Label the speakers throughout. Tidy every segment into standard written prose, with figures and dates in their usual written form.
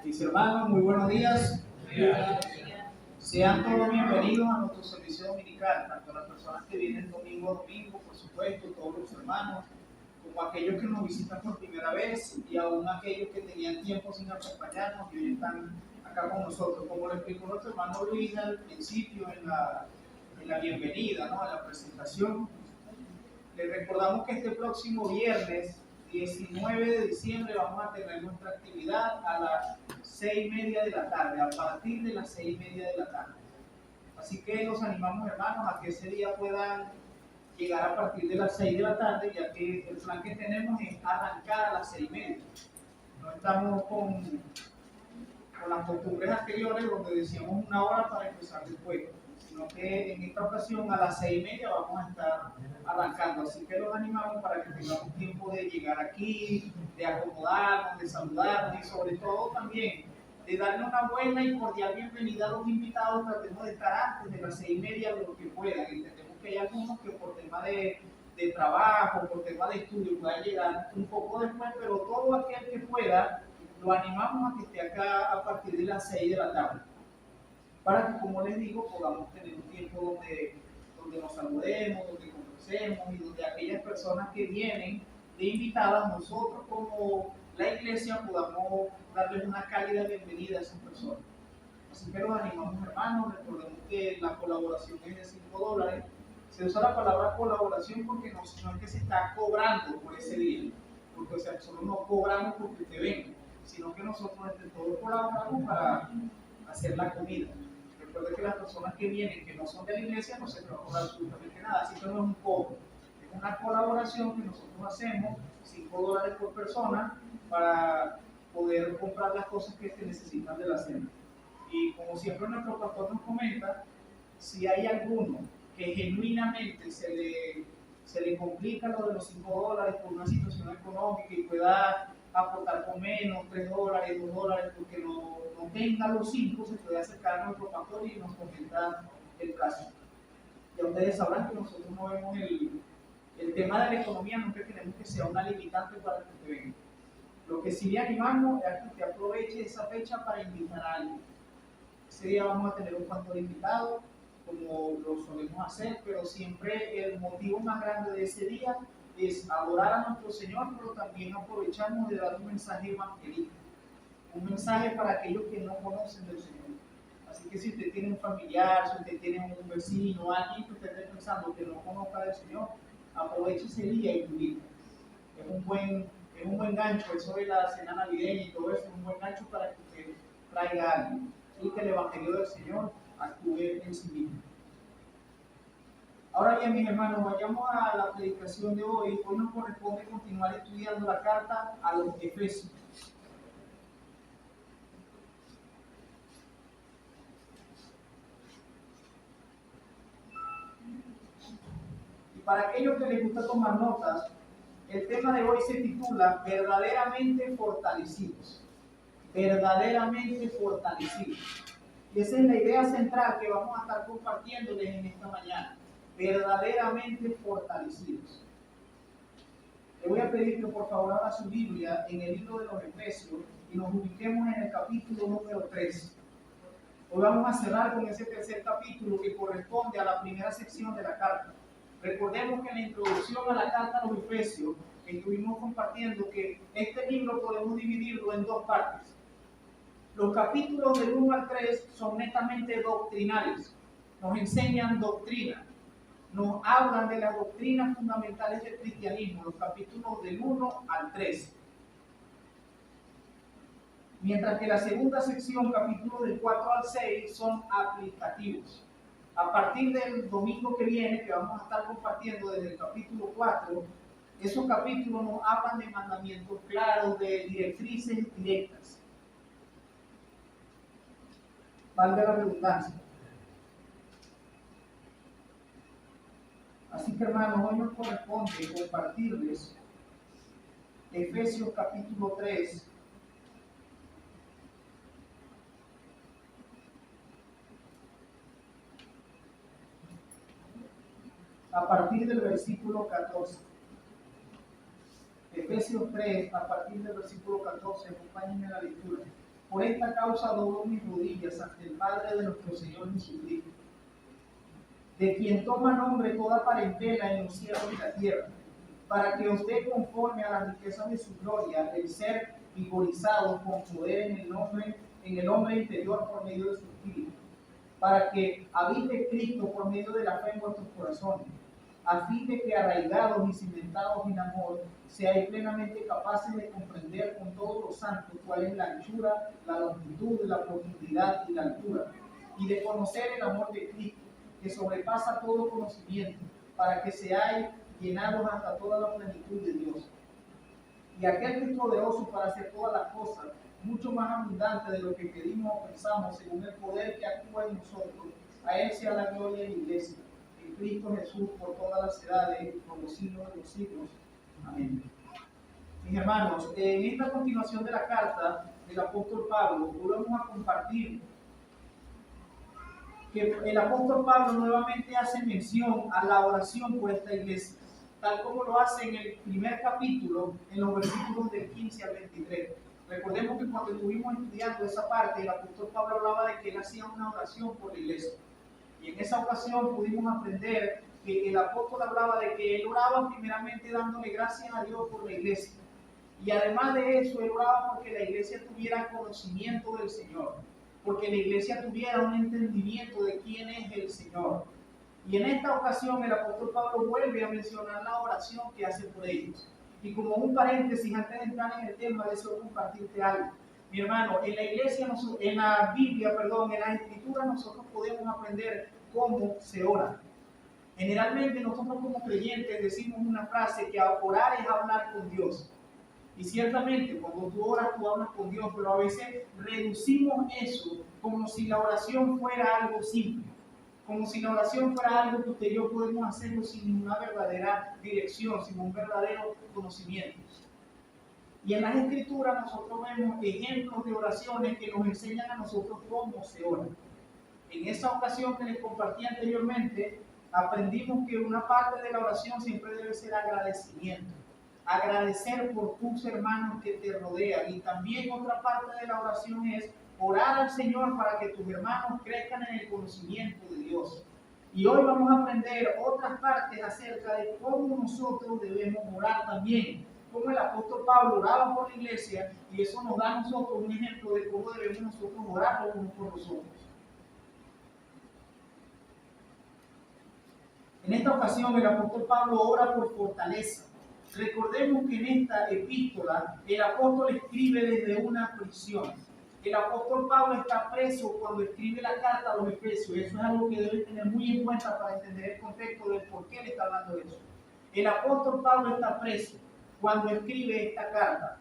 Speaker 1: Mis hermanos, muy buenos días. Sean todos bienvenidos a nuestro servicio dominical, tanto las personas que vienen domingo a domingo, por supuesto, todos los hermanos, como aquellos que nos visitan por primera vez y aún aquellos que tenían tiempo sin acompañarnos y hoy están acá con nosotros. Como le explicó nuestro hermano Luis al principio en la bienvenida, ¿no? En la presentación, les recordamos que este próximo viernes 19 de diciembre vamos a tener nuestra actividad a las 6:30 de la tarde, a partir de las 6:30 de la tarde. Así que los animamos, hermanos, a que ese día puedan llegar a partir de las 6 de la tarde, ya que el plan que tenemos es arrancar a las 6:30. No estamos con las costumbres anteriores donde decíamos una hora para empezar después, sino que en esta ocasión a las 6:30 vamos a estar arrancando. Así que los animamos para que tengamos tiempo de llegar aquí, de acomodarnos, de saludarnos y sobre todo también de darle una buena y cordial bienvenida a los invitados. Tratemos de estar antes de las 6:30 lo que puedan. Entendemos que hay algunos que por tema de trabajo, por tema de estudio puedan llegar un poco después, pero todo aquel que pueda lo animamos a que esté acá a partir de las 6 de la tarde, para que, como les digo, podamos tener un tiempo donde nos saludemos, donde conversemos y donde aquellas personas que vienen de invitadas, nosotros como la iglesia podamos darles una cálida bienvenida a esas personas. Así que los animamos, hermanos. Recordemos que la colaboración es de $5. Se usa la palabra colaboración porque no es que se está cobrando por ese día, porque o sea, nosotros no cobramos porque usted venga, sino que nosotros entre todos colaboramos para hacer la comida. Recuerde que las personas que vienen, que no son de la iglesia, no se les va a cobrar absolutamente nada, así que no es un cobro, es una colaboración que nosotros hacemos, $5 por persona, para poder comprar las cosas que se necesitan de la cena. Y como siempre nuestro pastor nos comenta, si hay alguno que genuinamente se le complica lo de los $5 por una situación económica y pueda aportar con menos, $3, $2, porque no tenga los 5, se puede acercar a nuestro pastor y nos comenta el caso. Ya ustedes sabrán que nosotros no vemos el tema de la economía, nunca queremos que sea una limitante para que usted venga. Lo que sí le animamos es a que usted aproveche esa fecha para invitar a alguien. Ese día vamos a tener un pastor invitado, como lo solemos hacer, pero siempre el motivo más grande de ese día es adorar a nuestro Señor, pero también aprovechamos de dar un mensaje evangelístico, un mensaje para aquellos que no conocen del Señor. Así que si usted tiene un familiar, si usted tiene un vecino, alguien que usted esté pensando que no conozca del Señor, aproveche ese día y invite. Es un buen gancho, eso de la cena navideña y todo eso, es un buen gancho para que usted traiga a alguien y que el Evangelio del Señor actúe en sí mismo. Ahora bien, mis hermanos, vayamos a la predicación de hoy. Hoy nos corresponde continuar estudiando la carta a los Efesios. Y para aquellos que les gusta tomar notas, el tema de hoy se titula Verdaderamente fortalecidos. Verdaderamente fortalecidos. Y esa es la idea central que vamos a estar compartiéndoles en esta mañana. Verdaderamente fortalecidos. Le voy a pedir que por favor abra su Biblia en el libro de los Efesios y nos ubiquemos en el capítulo número 3. Hoy vamos a cerrar con ese tercer capítulo que corresponde a la primera sección de la carta. Recordemos que en la introducción a la carta a los Efesios estuvimos compartiendo que este libro podemos dividirlo en dos partes. Los capítulos del 1 al 3 son netamente doctrinales, nos enseñan doctrina, nos hablan de las doctrinas fundamentales del cristianismo, los capítulos del 1 al 3. Mientras que la segunda sección, capítulos del 4 al 6, son aplicativos. A partir del domingo que viene, que vamos a estar compartiendo desde el capítulo 4, esos capítulos nos hablan de mandamientos claros, de directrices directas. Valga la redundancia. Así que, hermanos, hoy nos corresponde compartirles Efesios capítulo 3, a partir del versículo 14. Efesios 3, a partir del versículo 14, acompáñenme a la lectura. Por esta causa doblo mis rodillas ante el Padre de nuestro Señor Jesucristo, de quien toma nombre toda parentela en los cielos y la tierra, para que os dé conforme a la riqueza de su gloria el ser vigorizado con poder en el hombre interior por medio de su espíritu, para que habite Cristo por medio de la fe en vuestros corazones, a fin de que arraigados y cimentados en amor, seáis plenamente capaces de comprender con todos los santos cuál es la anchura, la longitud, la profundidad y la altura, y de conocer el amor de Cristo, que sobrepasa todo conocimiento, para que seáis llenados hasta toda la plenitud de Dios. Y aquel que es poderoso para hacer todas las cosas, mucho más abundante de lo que pedimos o pensamos, según el poder que actúa en nosotros, a Él sea la gloria en la iglesia, en Cristo Jesús, por todas las edades, por los siglos de los siglos. Amén. Mis hermanos, en esta continuación de la carta del apóstol Pablo, volvemos a compartir que el apóstol Pablo nuevamente hace mención a la oración por esta iglesia, tal como lo hace en el primer capítulo, en los versículos del 15 al 23. Recordemos que cuando estuvimos estudiando esa parte, el apóstol Pablo hablaba de que él hacía una oración por la iglesia. Y en esa ocasión pudimos aprender que el apóstol hablaba de que él oraba primeramente dándole gracias a Dios por la iglesia. Y además de eso, él oraba porque la iglesia tuviera conocimiento del Señor, porque la iglesia tuviera un entendimiento de quién es el Señor. Y en esta ocasión el apóstol Pablo vuelve a mencionar la oración que hace por ellos. Y como un paréntesis, antes de entrar en el tema, deseo compartirte algo. Mi hermano, en la iglesia, en la Biblia, en las Escrituras, nosotros podemos aprender cómo se ora. Generalmente nosotros como creyentes decimos una frase que orar es hablar con Dios. Y ciertamente cuando tú oras, tú hablas con Dios, pero a veces reducimos eso como si la oración fuera algo simple, como si la oración fuera algo que usted y yo podemos hacerlo sin una verdadera dirección, sin un verdadero conocimiento. Y en las Escrituras nosotros vemos ejemplos de oraciones que nos enseñan a nosotros cómo se ora. En esa ocasión que les compartí anteriormente, aprendimos que una parte de la oración siempre debe ser agradecimiento. Agradecer por tus hermanos que te rodean. Y también otra parte de la oración es orar al Señor para que tus hermanos crezcan en el conocimiento de Dios. Y hoy vamos a aprender otras partes acerca de cómo nosotros debemos orar también. Cómo el apóstol Pablo oraba por la iglesia, y eso nos da a nosotros un ejemplo de cómo debemos nosotros orar los unos por los otros. En esta ocasión el apóstol Pablo ora por fortaleza. Recordemos que en esta epístola el apóstol escribe desde una prisión. El apóstol Pablo está preso cuando escribe la carta a los Efesios. Eso es algo que debe tener muy en cuenta para entender el contexto de por qué le está hablando de eso. El apóstol Pablo está preso cuando escribe esta carta.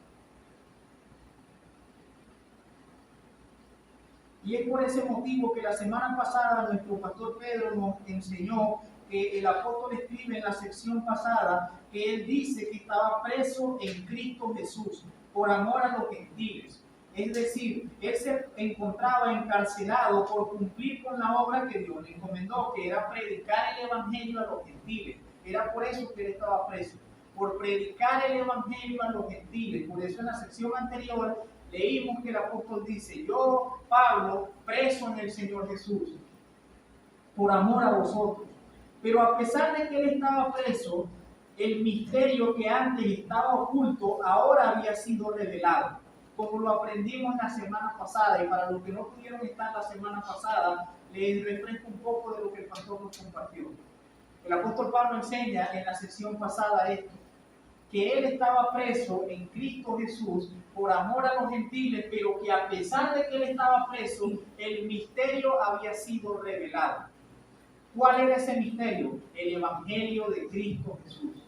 Speaker 1: Y es por ese motivo que la semana pasada nuestro pastor Pedro nos enseñó que el apóstol escribe en la sección pasada que él dice que estaba preso en Cristo Jesús por amor a los gentiles. Es decir, él se encontraba encarcelado por cumplir con la obra que Dios le encomendó, que era predicar el evangelio a los gentiles. Era por eso que él estaba preso, por predicar el evangelio a los gentiles. Por eso en la sección anterior leímos que el apóstol dice: yo, Pablo, preso en el Señor Jesús, por amor a vosotros. Pero a pesar de que él estaba preso, el misterio que antes estaba oculto ahora había sido revelado, como lo aprendimos la semana pasada. Y para los que no pudieron estar la semana pasada, les refresco un poco de lo que el pastor nos compartió. El apóstol Pablo enseña en la sección pasada esto, que él estaba preso en Cristo Jesús por amor a los gentiles, pero que a pesar de que él estaba preso, el misterio había sido revelado. ¿Cuál era ese misterio? El evangelio de Cristo Jesús.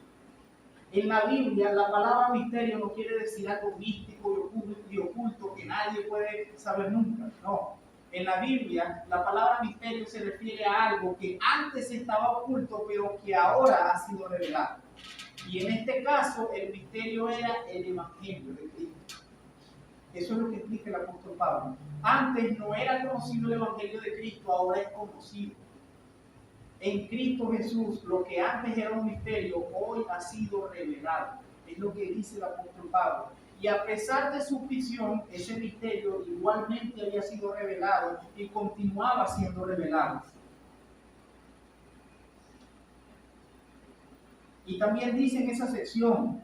Speaker 1: En la Biblia, la palabra misterio no quiere decir algo místico y oculto que nadie puede saber nunca. No. En la Biblia, la palabra misterio se refiere a algo que antes estaba oculto, pero que ahora ha sido revelado. Y en este caso, el misterio era el evangelio de Cristo. Eso es lo que explica el apóstol Pablo. Antes no era conocido el evangelio de Cristo, ahora es conocido. En Cristo Jesús, lo que antes era un misterio, hoy ha sido revelado. Es lo que dice el apóstol Pablo. Y a pesar de su visión, ese misterio igualmente había sido revelado y continuaba siendo revelado. Y también dice en esa sección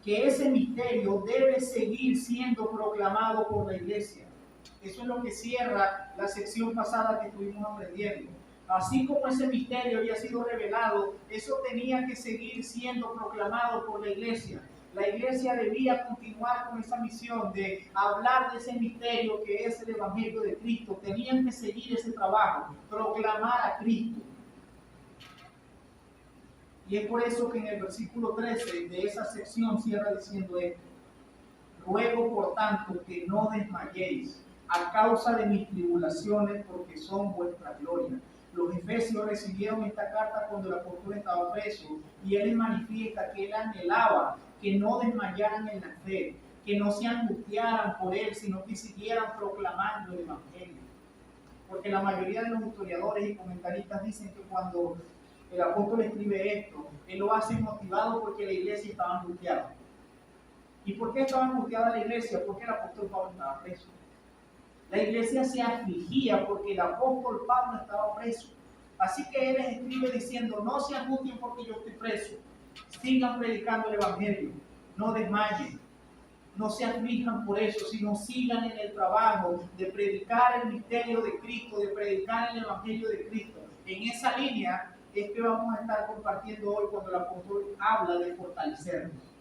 Speaker 1: que ese misterio debe seguir siendo proclamado por la iglesia. Eso es lo que cierra la sección pasada que estuvimos aprendiendo. Así como ese misterio había sido revelado, eso tenía que seguir siendo proclamado por la iglesia. La iglesia debía continuar con esa misión de hablar de ese misterio que es el Evangelio de Cristo. Tenían que seguir ese trabajo, proclamar a Cristo. Y es por eso que en el versículo 13 de esa sección cierra diciendo esto: ruego por tanto que no desmayéis a causa de mis tribulaciones, porque son vuestra gloria. Los efesios recibieron esta carta cuando el apóstol estaba preso, y él les manifiesta que él anhelaba que no desmayaran en la fe, que no se angustiaran por él, sino que siguieran proclamando el Evangelio. Porque la mayoría de los historiadores y comentaristas dicen que cuando el apóstol escribe esto, él lo hace motivado porque la iglesia estaba angustiada. ¿Y por qué estaba angustiada la iglesia? Porque el apóstol Pablo estaba preso. La iglesia se afligía porque el apóstol Pablo estaba preso. Así que él les escribe diciendo: no se angustien porque yo estoy preso. Sigan predicando el Evangelio. No desmayen. No se aflijan por eso, sino sigan en el trabajo de predicar el misterio de Cristo, de predicar el Evangelio de Cristo. En esa línea es que vamos a estar compartiendo hoy cuando el apóstol habla de fortalecernos.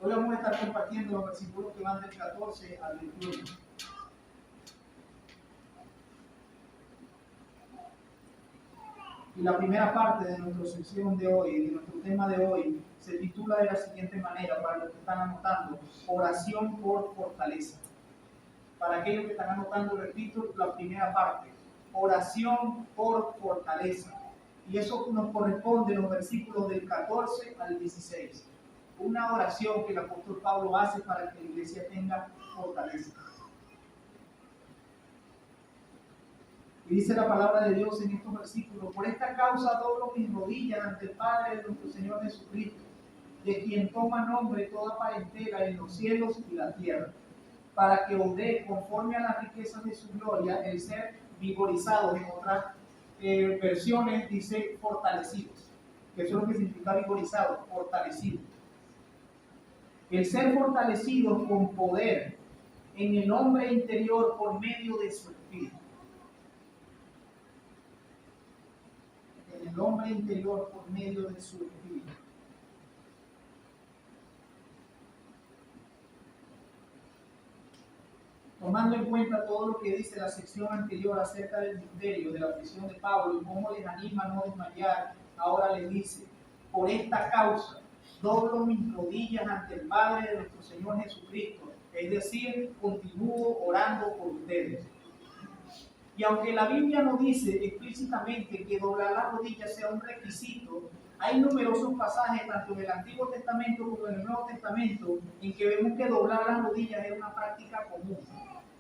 Speaker 1: Hoy vamos a estar compartiendo los versículos que van del 14 al 21. Y la primera parte de nuestra sección de hoy, de nuestro tema de hoy, se titula de la siguiente manera, para los que están anotando: oración por fortaleza. Para aquellos que están anotando, repito, la primera parte: oración por fortaleza. Y eso nos corresponde en los versículos del 14 al 16. Una oración que el apóstol Pablo hace para que la iglesia tenga fortaleza. Y dice la palabra de Dios en estos versículos: por esta causa doblo mis rodillas ante el Padre de nuestro Señor Jesucristo, de quien toma nombre toda parentela en los cielos y la tierra, para que os dé, conforme a las riquezas de su gloria, el ser vigorizados. En otras versiones dice fortalecidos, que eso es lo que significa vigorizados, fortalecidos. El ser fortalecidos con poder en el hombre interior por medio de su espíritu. En el hombre interior por medio de su espíritu. Tomando en cuenta todo lo que dice la sección anterior acerca del misterio de la prisión de Pablo y cómo les anima a no desmayar, ahora les dice: por esta causa doblo mis rodillas ante el Padre de nuestro Señor Jesucristo, es decir, continúo orando por ustedes. Y aunque la Biblia no dice explícitamente que doblar las rodillas sea un requisito, hay numerosos pasajes, tanto en el Antiguo Testamento como en el Nuevo Testamento, en que vemos que doblar las rodillas era una práctica común.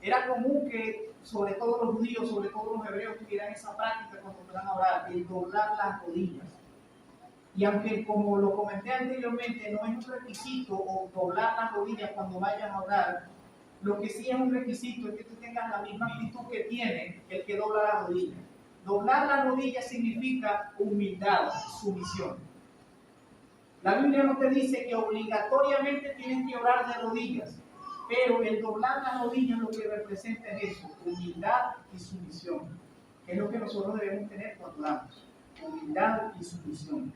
Speaker 1: Era común que, sobre todo los judíos, sobre todo los hebreos, tuvieran esa práctica cuando fueran a orar, el doblar las rodillas. Y aunque, como lo comenté anteriormente, no es un requisito o doblar las rodillas cuando vayas a orar, lo que sí es un requisito es que tú tengas la misma actitud que tiene el que dobla las rodillas. Doblar las rodillas significa humildad, sumisión. La Biblia no te dice que obligatoriamente tienes que orar de rodillas, pero el doblar las rodillas lo que representa es eso: humildad y sumisión. Es lo que nosotros debemos tener cuando oramos: humildad y sumisión.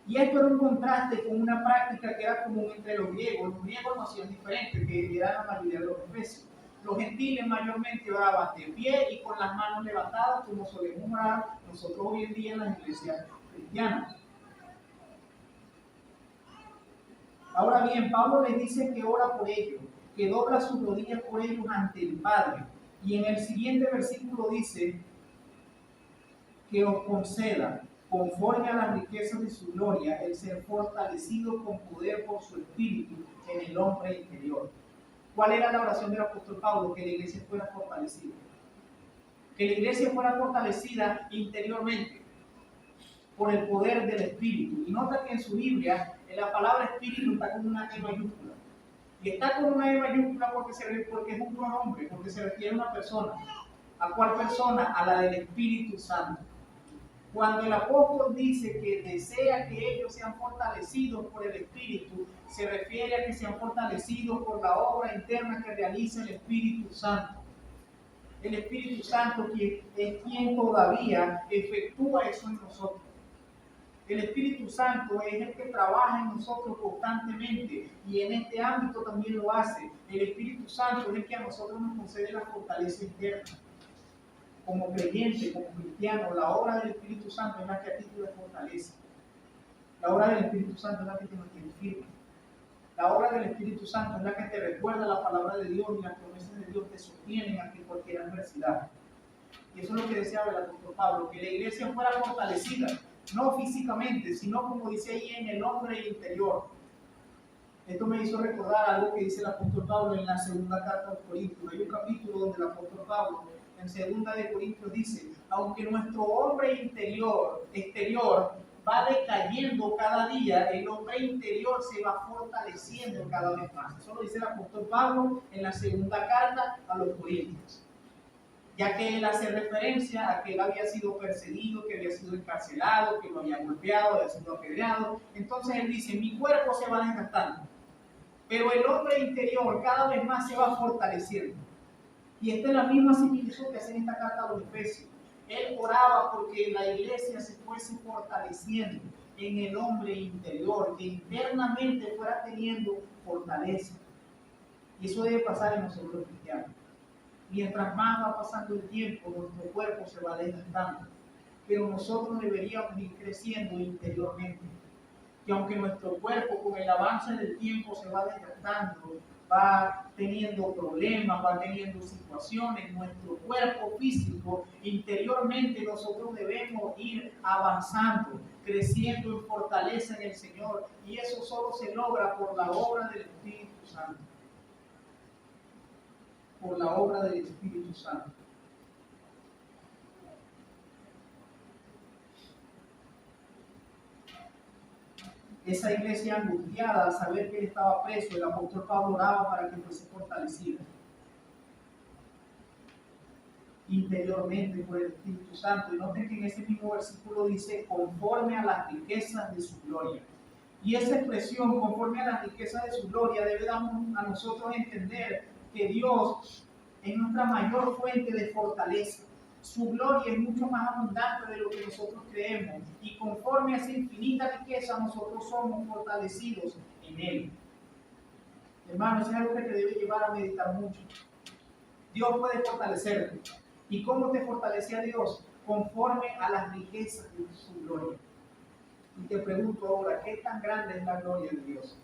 Speaker 1: Y esto era un contraste con una práctica que era común entre los griegos. Los griegos no hacían diferente, que era la mayoría de los efesios. Los gentiles mayormente oraban de pie y con las manos levantadas, como solemos orar nosotros hoy en día en las iglesias cristianas. Ahora bien, Pablo les dice que ora por ellos, que dobla sus rodillas por ellos ante el Padre. Y en el siguiente versículo dice que os conceda, conforme a las riquezas de su gloria, el ser fortalecido con poder por su espíritu en el hombre interior. ¿Cuál era la oración del apóstol Pablo? Que la iglesia fuera fortalecida. Que la iglesia fuera fortalecida interiormente. por el poder del Espíritu. Y nota que en su Biblia, en la palabra Espíritu está con una E mayúscula. Y está con una E mayúscula porque es un pronombre, porque se refiere a una persona. ¿A cuál persona? A la del Espíritu Santo. Cuando el apóstol dice que desea que ellos sean fortalecidos por el Espíritu, se refiere a que sean fortalecidos por la obra interna que realiza el Espíritu Santo. El Espíritu Santo es quien todavía efectúa eso en nosotros. El Espíritu Santo es el que trabaja en nosotros constantemente y en este ámbito también lo hace. El Espíritu Santo es el que a nosotros nos concede la fortaleza interna. Como creyente, como cristiano, la obra del Espíritu Santo es la que a ti te fortalece. La obra del Espíritu Santo es la que te mantiene firme. La obra del Espíritu Santo es la que te recuerda la palabra de Dios y las promesas de Dios te sostienen ante cualquier adversidad. Y eso es lo que deseaba el apóstol Pablo, que la iglesia fuera fortalecida, no físicamente, sino como dice ahí en el hombre interior. Esto me hizo recordar algo que dice el apóstol Pablo en la segunda carta a los Corintios. Hay un capítulo donde el apóstol Pablo en segunda de Corintios dice, aunque nuestro hombre exterior va decayendo cada día, el hombre interior se va fortaleciendo cada vez más. Eso lo dice el apóstol Pablo en la segunda carta a los Corintios. Ya que él hace referencia a que él había sido perseguido, que había sido encarcelado, que lo había golpeado, había sido apedreado. Entonces él dice, mi cuerpo se va desgastando, pero el hombre interior cada vez más se va fortaleciendo. Y esta es la misma similitud que hace en esta carta a los Efesios. Él oraba porque la iglesia se fuese fortaleciendo en el hombre interior, que internamente fuera teniendo fortaleza. Y eso debe pasar en nosotros los cristianos. Mientras más va pasando el tiempo, nuestro cuerpo se va desgastando. Pero nosotros deberíamos ir creciendo interiormente. Que aunque nuestro cuerpo con el avance del tiempo se va desgastando, va teniendo problemas, va teniendo situaciones, nuestro cuerpo físico, interiormente nosotros debemos ir avanzando, creciendo en fortaleza en el Señor. Y eso solo se logra por la obra del Espíritu Santo. Por la obra del Espíritu Santo. Esa iglesia angustiada, al saber que él estaba preso, el apóstol Pablo oraba para que fuese fortalecida interiormente por el Espíritu Santo. Y noten que en ese mismo versículo dice, conforme a las riquezas de su gloria. Y esa expresión, conforme a las riquezas de su gloria, debe darnos a nosotros entender que Dios es nuestra mayor fuente de fortaleza. Su gloria es mucho más abundante de lo que nosotros creemos. Y conforme a esa infinita riqueza, nosotros somos fortalecidos en Él. Hermanos, es algo que te debe llevar a meditar mucho. Dios puede fortalecerte. ¿Y cómo te fortalece a Dios? Conforme a las riquezas de su gloria. Y te pregunto ahora, ¿qué tan grande es la gloria de Dios?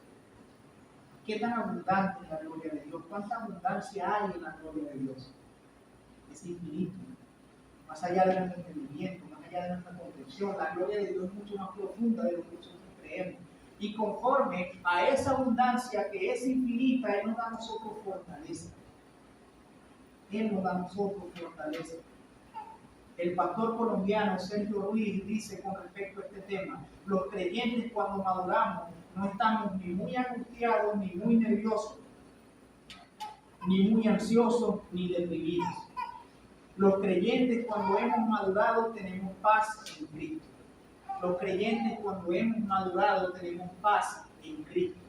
Speaker 1: ¿Qué tan abundante es la gloria de Dios? ¿Cuánta abundancia hay en la gloria de Dios? Es infinito. Más allá de nuestro entendimiento, más allá de nuestra comprensión, la gloria de Dios es mucho más profunda de lo que nosotros creemos. Y conforme a esa abundancia que es infinita, Él nos da a nosotros fortaleza. Él nos da a nosotros fortaleza. El pastor colombiano Sergio Ruiz dice con respecto a este tema, los creyentes cuando maduramos no estamos ni muy angustiados, ni muy nerviosos, ni muy ansiosos, ni deprimidos. Los creyentes cuando hemos madurado tenemos paz en Cristo. Los creyentes cuando hemos madurado tenemos paz en Cristo.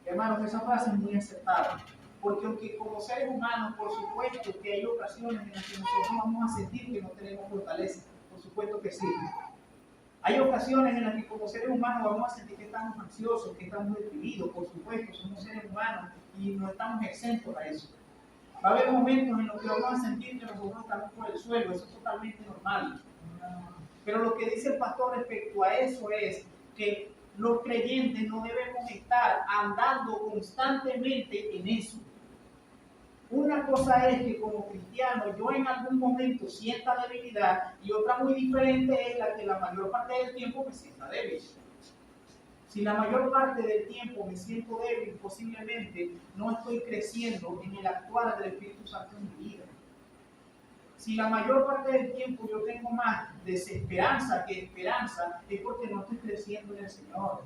Speaker 1: Hermanos, esa frase es muy aceptada. Porque aunque como seres humanos, por supuesto que hay ocasiones en las que nosotros vamos a sentir que no tenemos fortaleza. Por supuesto que sí. Hay ocasiones en las que como seres humanos vamos a sentir que estamos ansiosos, que estamos deprimidos. Por supuesto, somos seres humanos y no estamos exentos a eso. Va a haber momentos en los que vamos a sentir que nosotros estamos por el suelo. Eso es totalmente normal. Pero lo que dice el pastor respecto a eso es que los creyentes no debemos estar andando constantemente en eso. Una cosa es que como cristiano yo en algún momento sienta debilidad y otra muy diferente es la que la mayor parte del tiempo me sienta débil. Si la mayor parte del tiempo me siento débil, posiblemente no estoy creciendo en el actuar del Espíritu Santo en mi vida. Si la mayor parte del tiempo yo tengo más desesperanza que esperanza, es porque no estoy creciendo en el Señor.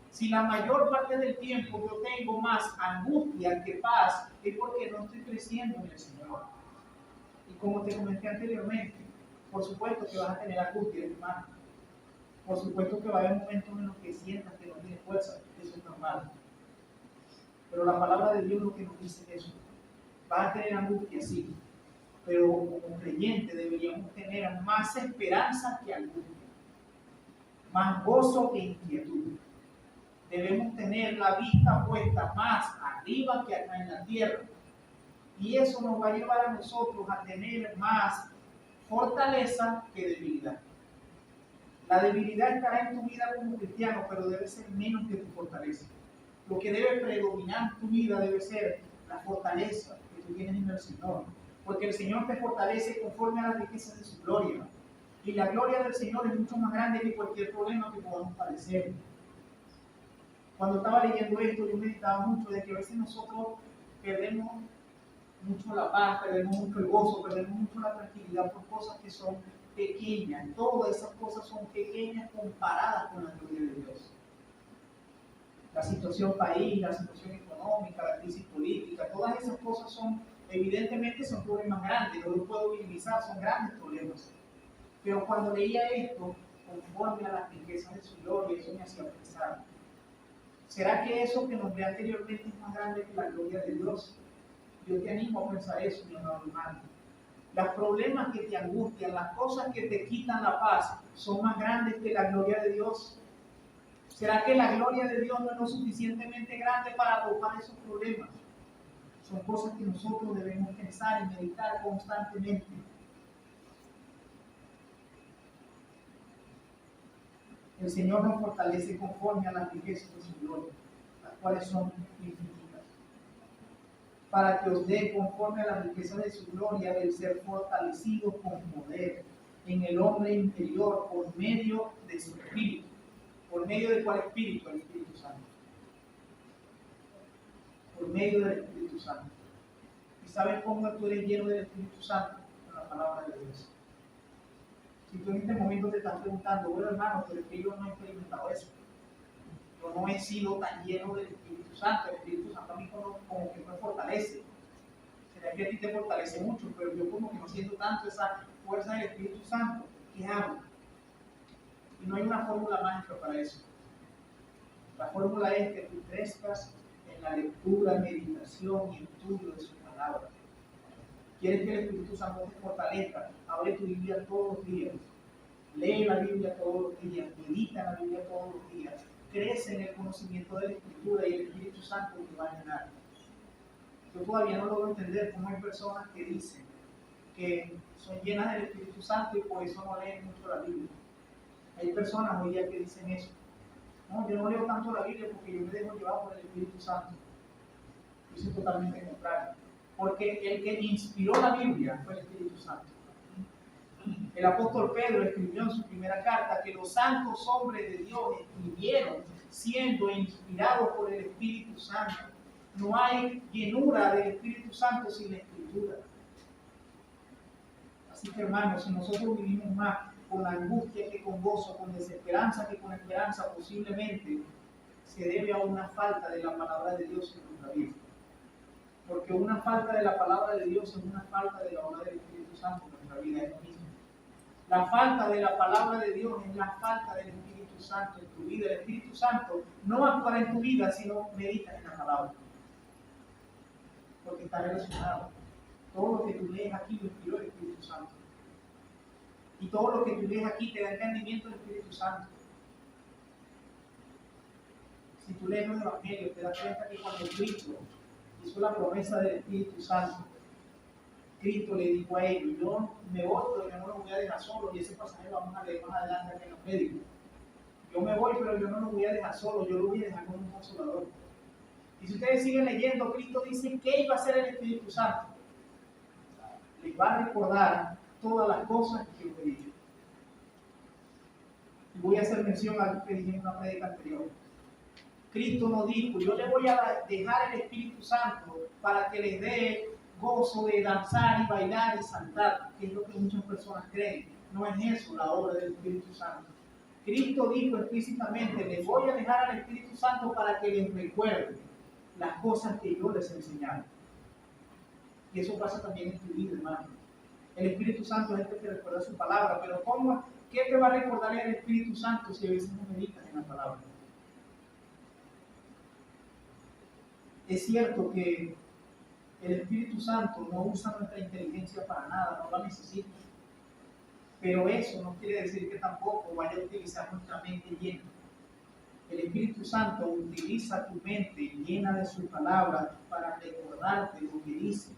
Speaker 1: Si la mayor parte del tiempo yo tengo más angustia que paz, es porque no estoy creciendo en el Señor. Y como te comenté anteriormente, por supuesto que vas a tener angustia, hermano. Por supuesto que va a haber momentos en los que sientas que no tienes fuerza, eso es normal. Pero la palabra de Dios lo que nos dice es eso. Vas a tener angustia, sí, pero como creyente deberíamos tener más esperanza que angustia, más gozo que inquietud. Debemos tener la vista puesta más arriba que acá en la tierra. Y eso nos va a llevar a nosotros a tener más fortaleza que debilidad. La debilidad estará en tu vida como cristiano, pero debe ser menos que tu fortaleza. Lo que debe predominar en tu vida debe ser la fortaleza que tú tienes en el Señor. Porque el Señor te fortalece conforme a las riquezas de su gloria. Y la gloria del Señor es mucho más grande que cualquier problema que podamos padecer. Cuando estaba leyendo esto, yo meditaba mucho de que a veces nosotros perdemos mucho la paz, perdemos mucho el gozo, perdemos mucho la tranquilidad por cosas que son pequeñas. Todas esas cosas son pequeñas comparadas con la gloria de Dios. La situación país, la situación económica, la crisis política, todas esas cosas son, evidentemente son problemas grandes, no los puedo minimizar, son grandes problemas. Pero cuando leía esto, conforme a las riquezas de su gloria, eso me hacía pensar, ¿será que eso que nos ve anteriormente es más grande que la gloria de Dios? Yo te animo a pensar eso, mi amado hermano. Los problemas que te angustian, las cosas que te quitan la paz, son más grandes que la gloria de Dios. ¿Será que la gloria de Dios no es lo suficientemente grande para arrojar esos problemas? Son cosas que nosotros debemos pensar y meditar constantemente. El Señor nos fortalece conforme a las riquezas de su gloria, las cuales son infinitas, para que os dé conforme a la riqueza de su gloria el ser fortalecido con poder en el hombre interior por medio de su Espíritu. ¿Por medio de cuál Espíritu? El Espíritu Santo. Por medio del Espíritu Santo. ¿Y sabes cómo tú eres lleno del Espíritu Santo? Con la palabra de Dios. Si tú en este momento te estás preguntando, bueno hermano, pero es que yo no he experimentado eso. Yo no he sido tan lleno del Espíritu Santo. El Espíritu Santo a mí como que me fortalece. Será que a ti te fortalece mucho, pero yo como que no siento tanto esa fuerza del Espíritu Santo. ¿Qué hago? Y no hay una fórmula mágica para eso. La fórmula es que tú crezcas en la lectura, meditación y estudio de su palabra. ¿Quieres que el Espíritu Santo te fortalezca? Abre tu Biblia todos los días. Lee la Biblia todos los días. Medita en la Biblia todos los días. Crece en el conocimiento de la Escritura y el Espíritu Santo te va a llenar. Yo todavía no logro entender cómo hay personas que dicen que son llenas del Espíritu Santo y por eso no leen mucho la Biblia. Hay personas hoy día que dicen eso. No, yo no leo tanto la Biblia porque yo me dejo llevar por el Espíritu Santo. Eso es totalmente contrario. Porque el que inspiró la Biblia fue el Espíritu Santo. El apóstol Pedro escribió en su primera carta que los santos hombres de Dios escribieron siendo inspirados por el Espíritu Santo. No hay llenura del Espíritu Santo sin la Escritura. Así que hermanos, si nosotros vivimos más con angustia que con gozo, con desesperanza que con esperanza, posiblemente se debe a una falta de la palabra de Dios en nuestra vida. Porque una falta de la palabra de Dios es una falta de la obra del Espíritu Santo en nuestra vida, es lo mismo. La falta de la palabra de Dios es la falta del Espíritu Santo en tu vida. El Espíritu Santo no actuará en tu vida si no meditas en la palabra. Porque está relacionado. Todo lo que tú lees aquí lo inspiró el Espíritu Santo. Y todo lo que tú lees aquí te da entendimiento del Espíritu Santo. Si tú lees los evangelios, te das cuenta que cuando Cristo hizo la promesa del Espíritu Santo, Cristo le dijo a ellos, yo me voy, pero yo no los voy a dejar solos, y ese pasaje lo vamos a leer más adelante aquí en los médicos. Yo me voy, pero yo no los voy a dejar solos, yo los voy a dejar con un consolador. Y si ustedes siguen leyendo, Cristo dice que iba a ser el Espíritu Santo. Les va a recordar todas las cosas que yo he dicho. Y voy a hacer mención a algo que dije en una prédica anterior. Cristo nos dijo, yo le voy a dejar el Espíritu Santo para que les dé gozo de danzar y bailar y saltar, que es lo que muchas personas creen. No es eso la obra del Espíritu Santo. Cristo dijo explícitamente: les voy a dejar al Espíritu Santo para que les recuerde las cosas que yo les he enseñado. Y eso pasa también en tu vida, hermano. El Espíritu Santo es el que te recuerda su palabra, pero ¿cómo? ¿Qué te va a recordar el Espíritu Santo si a veces no meditas en la palabra? Es cierto que el Espíritu Santo no usa nuestra inteligencia para nada, no la necesita. Pero eso no quiere decir que tampoco vaya a utilizar nuestra mente llena. El Espíritu Santo utiliza tu mente llena de su palabra para recordarte lo que dice.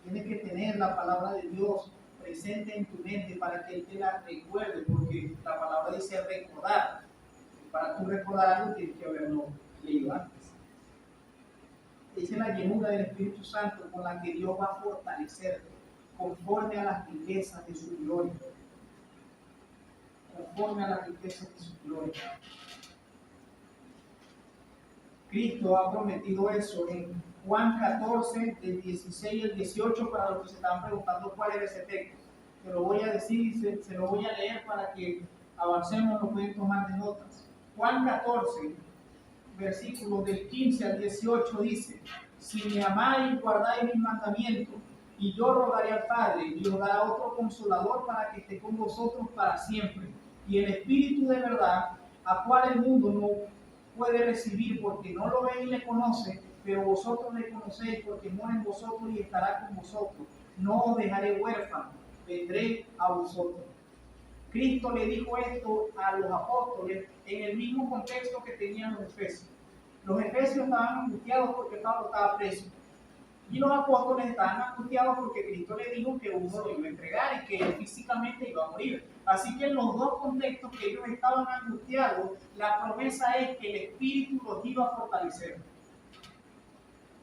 Speaker 1: Tienes que tener la palabra de Dios presente en tu mente para que Él te la recuerde, porque la palabra dice recordar. Para tú recordar algo tienes que haberlo leído antes. Esa es la llenura del Espíritu Santo con la que Dios va a fortalecerte, conforme a las riquezas de su gloria. Conforme a las riquezas de su gloria. Cristo ha prometido eso en Juan 14, del 16 al 18, para los que se estaban preguntando cuál era ese texto. Se lo voy a decir, se lo voy a leer para que avancemos, lo pueden tomar de notas. Juan 14, versículos del 15 al 18 dice: si me amáis, guardáis mis mandamientos, y yo rogaré al Padre, y os dará otro consolador para que esté con vosotros para siempre. Y el Espíritu de verdad, a cual el mundo no puede recibir porque no lo ve y le conoce, pero vosotros le conocéis porque mora en vosotros y estará con vosotros. No os dejaré huérfano, vendré a vosotros. Cristo le dijo esto a los apóstoles en el mismo contexto que tenían los efesios. Los efesios estaban angustiados porque Pablo estaba preso. Y los apóstoles estaban angustiados porque Cristo le dijo que uno lo iba a entregar y que él físicamente iba a morir. Así que en los dos contextos que ellos estaban angustiados, la promesa es que el Espíritu los iba a fortalecer.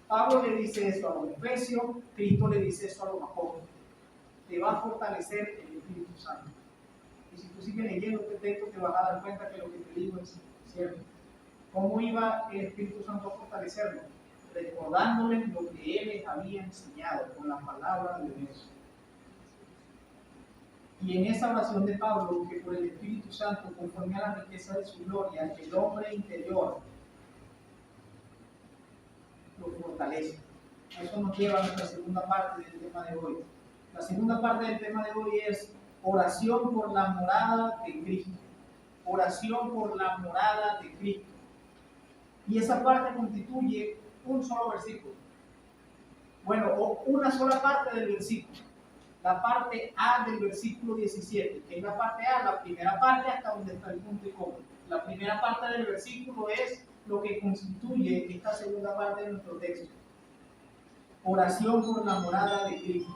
Speaker 1: Pablo le dice eso a los efesios, Cristo le dice eso a los apóstoles. Te va a fortalecer el Espíritu Santo. Y si tú sigues leyendo este texto, te vas a dar cuenta que lo que te digo es cierto. ¿Cómo iba el Espíritu Santo a fortalecerlo? Recordándoles lo que Él les había enseñado con la palabra de Dios. Y en esa oración de Pablo, que por el Espíritu Santo, conforme a la riqueza de su gloria, el hombre interior lo fortalece. Eso nos lleva a nuestra segunda parte del tema de hoy. La segunda parte del tema de hoy es oración por la morada de Cristo. Oración por la morada de Cristo. Y esa parte constituye un solo versículo. Bueno, o una sola parte del versículo. La parte A del versículo 17, que es la parte A, la primera parte hasta donde está el punto y coma. La primera parte del versículo es lo que constituye esta segunda parte de nuestro texto. Oración por la morada de Cristo.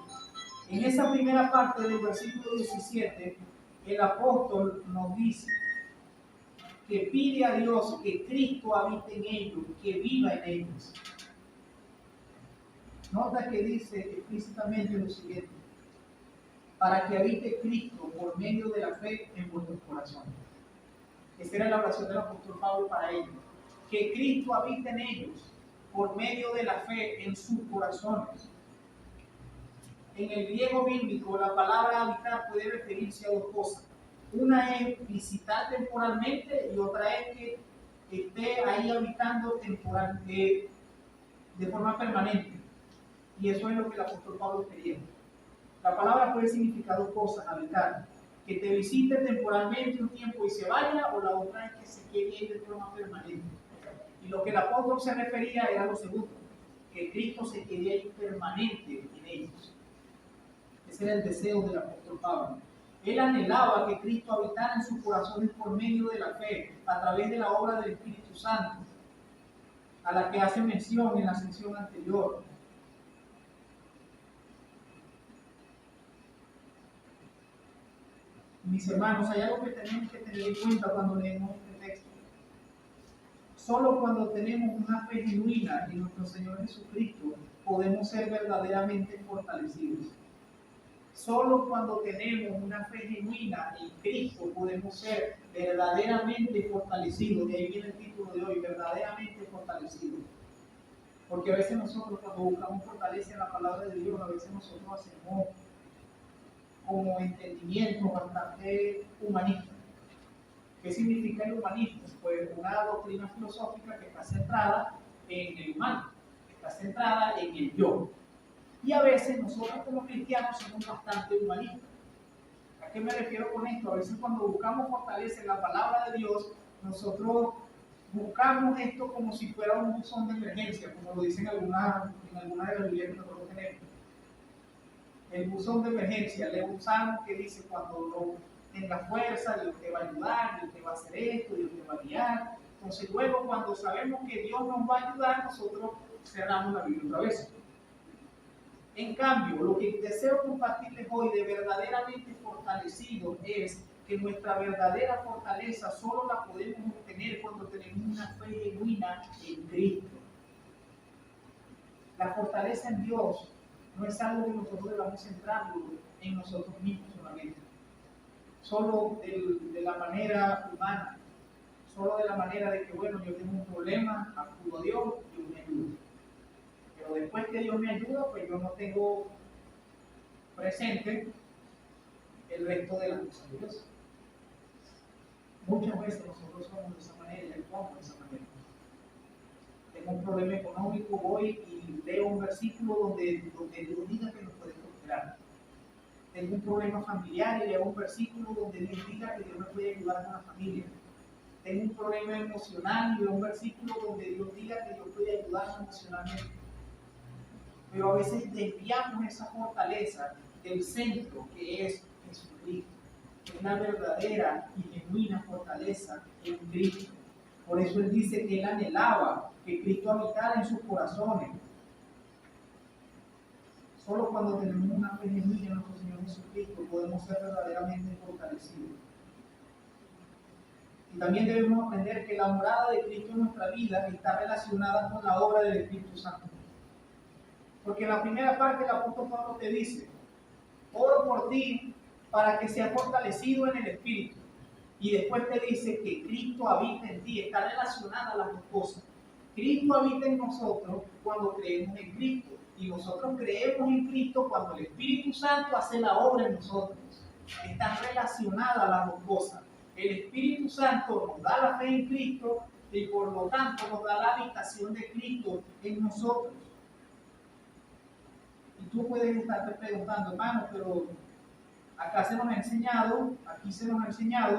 Speaker 1: En esa primera parte del versículo 17, el apóstol nos dice que pide a Dios que Cristo habite en ellos, que viva en ellos. Nota que dice explícitamente lo siguiente: para que habite Cristo por medio de la fe en vuestros corazones. Esa era la oración del apóstol Pablo para ellos. Que Cristo habite en ellos por medio de la fe en sus corazones. En el griego bíblico, la palabra habitar puede referirse a dos cosas. Una es visitar temporalmente y otra es que esté ahí habitando temporalmente, de forma permanente. Y eso es lo que el apóstol Pablo quería. La palabra puede significar dos cosas: habitar, que te visite temporalmente un tiempo y se vaya, o la otra es que se quede ahí de forma permanente. Y lo que el apóstol se refería era lo segundo, que Cristo se quede ahí permanente en ellos. Ese era el deseo del apóstol Pablo. Él anhelaba que Cristo habitara en sus corazones por medio de la fe, a través de la obra del Espíritu Santo, a la que hace mención en la sección anterior. Mis hermanos, hay algo que tenemos que tener en cuenta cuando leemos este texto. Solo cuando tenemos una fe genuina en nuestro Señor Jesucristo podemos ser verdaderamente fortalecidos. Solo cuando tenemos una fe genuina en Cristo podemos ser verdaderamente fortalecidos. De ahí viene el título de hoy: verdaderamente fortalecidos. Porque a veces nosotros cuando buscamos fortaleza en la palabra de Dios, a veces nosotros hacemos como entendimiento bastante humanista. ¿Qué significa el humanismo? Pues una doctrina filosófica que está centrada en el humano, que está centrada en el yo. Y a veces nosotros como cristianos somos bastante humanistas. ¿A qué me refiero con esto? A veces cuando buscamos fortaleza en la palabra de Dios, nosotros buscamos esto como si fuera un buzón de emergencia, como lo dicen en alguna de las Biblias que nosotros tenemos. El buzón de emergencia, le usamos que dice cuando no tenga fuerza, Dios te va a ayudar, Dios te va a hacer esto, Dios te va a guiar. Entonces luego cuando sabemos que Dios nos va a ayudar, nosotros cerramos la Biblia otra vez. En cambio, lo que deseo compartirles hoy de verdaderamente fortalecido es que nuestra verdadera fortaleza solo la podemos obtener cuando tenemos una fe genuina en Cristo. La fortaleza en Dios no es algo que nosotros debamos centrarlo en nosotros mismos solamente. Solo de la manera humana, solo de la manera de que, bueno, yo tengo un problema, acudo a Dios, Dios me ayuda. Pero después que Dios me ayuda, pues yo no tengo presente el resto de las cosas de Dios. Muchas veces nosotros somos de esa manera y actuamos de esa manera. Tengo un problema económico, voy y leo un versículo donde Dios diga que nos puede prosperar. Tengo un problema familiar y leo un versículo donde Dios diga que Dios me puede ayudar con la familia. Tengo un problema emocional y leo un versículo donde Dios diga que Dios puede ayudarme emocionalmente. Pero a veces desviamos esa fortaleza del centro que es Jesucristo. Una verdadera y genuina fortaleza en Cristo. Por eso Él dice que Él anhelaba que Cristo habitara en sus corazones. Solo cuando tenemos una fe genuina en nuestro Señor Jesucristo podemos ser verdaderamente fortalecidos. Y también debemos aprender que la morada de Cristo en nuestra vida está relacionada con la obra del Espíritu Santo. Porque en la primera parte el apóstol Pablo te dice: oro por ti para que seas fortalecido en el Espíritu. Y después te dice que Cristo habita en ti. Está relacionada a las dos cosas. Cristo habita en nosotros cuando creemos en Cristo. Y nosotros creemos en Cristo cuando el Espíritu Santo hace la obra en nosotros. Están relacionadas las dos cosas. El Espíritu Santo nos da la fe en Cristo y por lo tanto nos da la habitación de Cristo en nosotros. Y tú puedes estarte preguntando, hermano, pero acá se nos ha enseñado, aquí se nos ha enseñado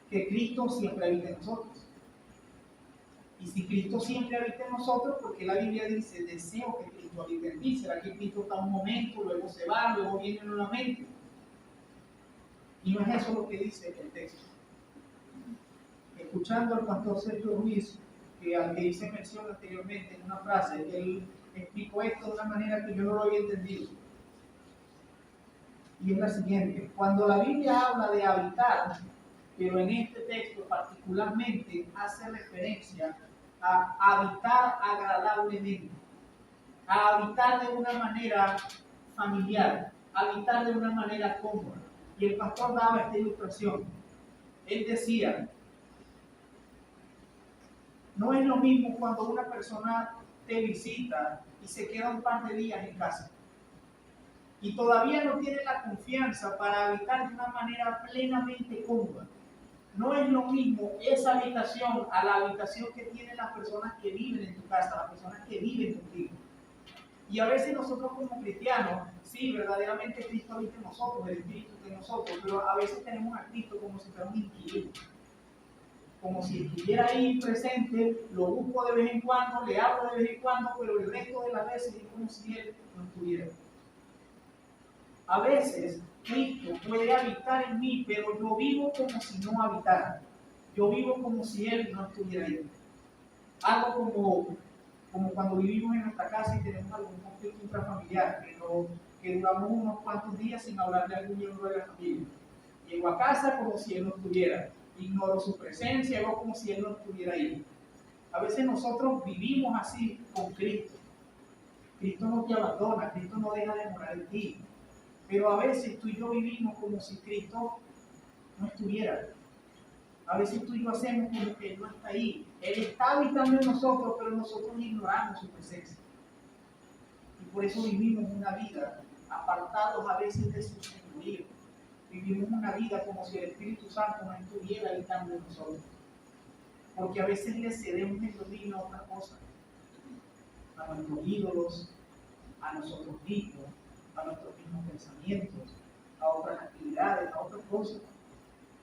Speaker 1: que Cristo siempre habita en nosotros. Y si Cristo siempre habita en nosotros, ¿por qué la Biblia dice, deseo que Cristo habite en ti? ¿Será que Cristo está un momento, luego se va, luego viene nuevamente? Y no es eso lo que dice el texto. Escuchando al pastor Sergio Ruiz, al que hice mención anteriormente en una frase, él explicó esto de una manera que yo no lo había entendido. Y es la siguiente: cuando la Biblia habla de habitar, pero en este texto particularmente hace referencia a habitar agradablemente, a habitar de una manera familiar, a habitar de una manera cómoda. Y el pastor daba esta ilustración. Él decía: no es lo mismo cuando una persona te visita y se queda un par de días en casa y todavía no tiene la confianza para habitar de una manera plenamente cómoda. No es lo mismo esa habitación a la habitación que tienen las personas que viven en tu casa, las personas que viven contigo. Y a veces nosotros como cristianos, sí, verdaderamente Cristo habita en nosotros, el Espíritu está en nosotros, pero a veces tenemos a Cristo como si fuera un inquilino. Como si estuviera ahí presente, lo busco de vez en cuando, le hablo de vez en cuando, pero el resto de las veces es como si Él no estuviera. A veces Cristo puede habitar en mí, pero yo vivo como si no habitara. Yo vivo como si Él no estuviera ahí. Algo como cuando vivimos en nuestra casa y tenemos algún conflicto intrafamiliar, que duramos unos cuantos días sin hablarle a algún miembro de la familia. Llego a casa como si Él no estuviera. Ignoro su presencia, hago como si Él no estuviera ahí. A veces nosotros vivimos así con Cristo. Cristo no te abandona, Cristo no deja de morar en ti. Pero a veces tú y yo vivimos como si Cristo no estuviera. A veces tú y yo hacemos como que Él no está ahí. Él está habitando en nosotros, pero nosotros ignoramos su presencia. Y por eso vivimos una vida apartados a veces de su señorío. Vivimos una vida como si el Espíritu Santo no estuviera habitando en nosotros. Porque a veces le cedemos el dominio a otras cosas, a nuestros ídolos, a nosotros mismos, a nuestros mismos pensamientos, a otras actividades, a otras cosas.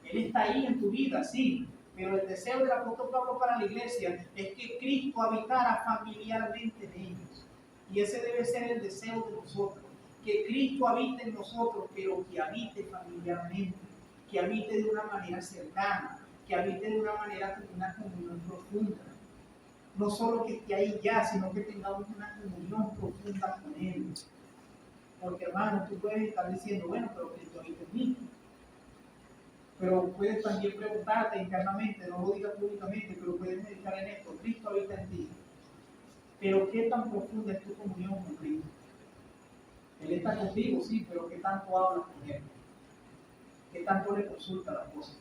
Speaker 1: Él está ahí en tu vida, sí, pero el deseo del apóstol Pablo para la iglesia es que Cristo habitara familiarmente en ellos. Y ese debe ser el deseo de nosotros, que Cristo habite en nosotros, pero que habite familiarmente, que habite de una manera cercana, que habite de una manera con una comunión profunda. No solo que esté ahí ya, sino que tengamos una comunión profunda con Él. Porque hermano, tú puedes estar diciendo, bueno, pero Cristo habita en mí. Pero puedes también preguntarte internamente, no lo digas públicamente, pero puedes meditar en esto: Cristo habita en ti. Pero ¿qué tan profunda es tu comunión con Cristo? Él está contigo, sí, pero ¿qué tanto hablas con Él? ¿Qué tanto le consulta las cosas?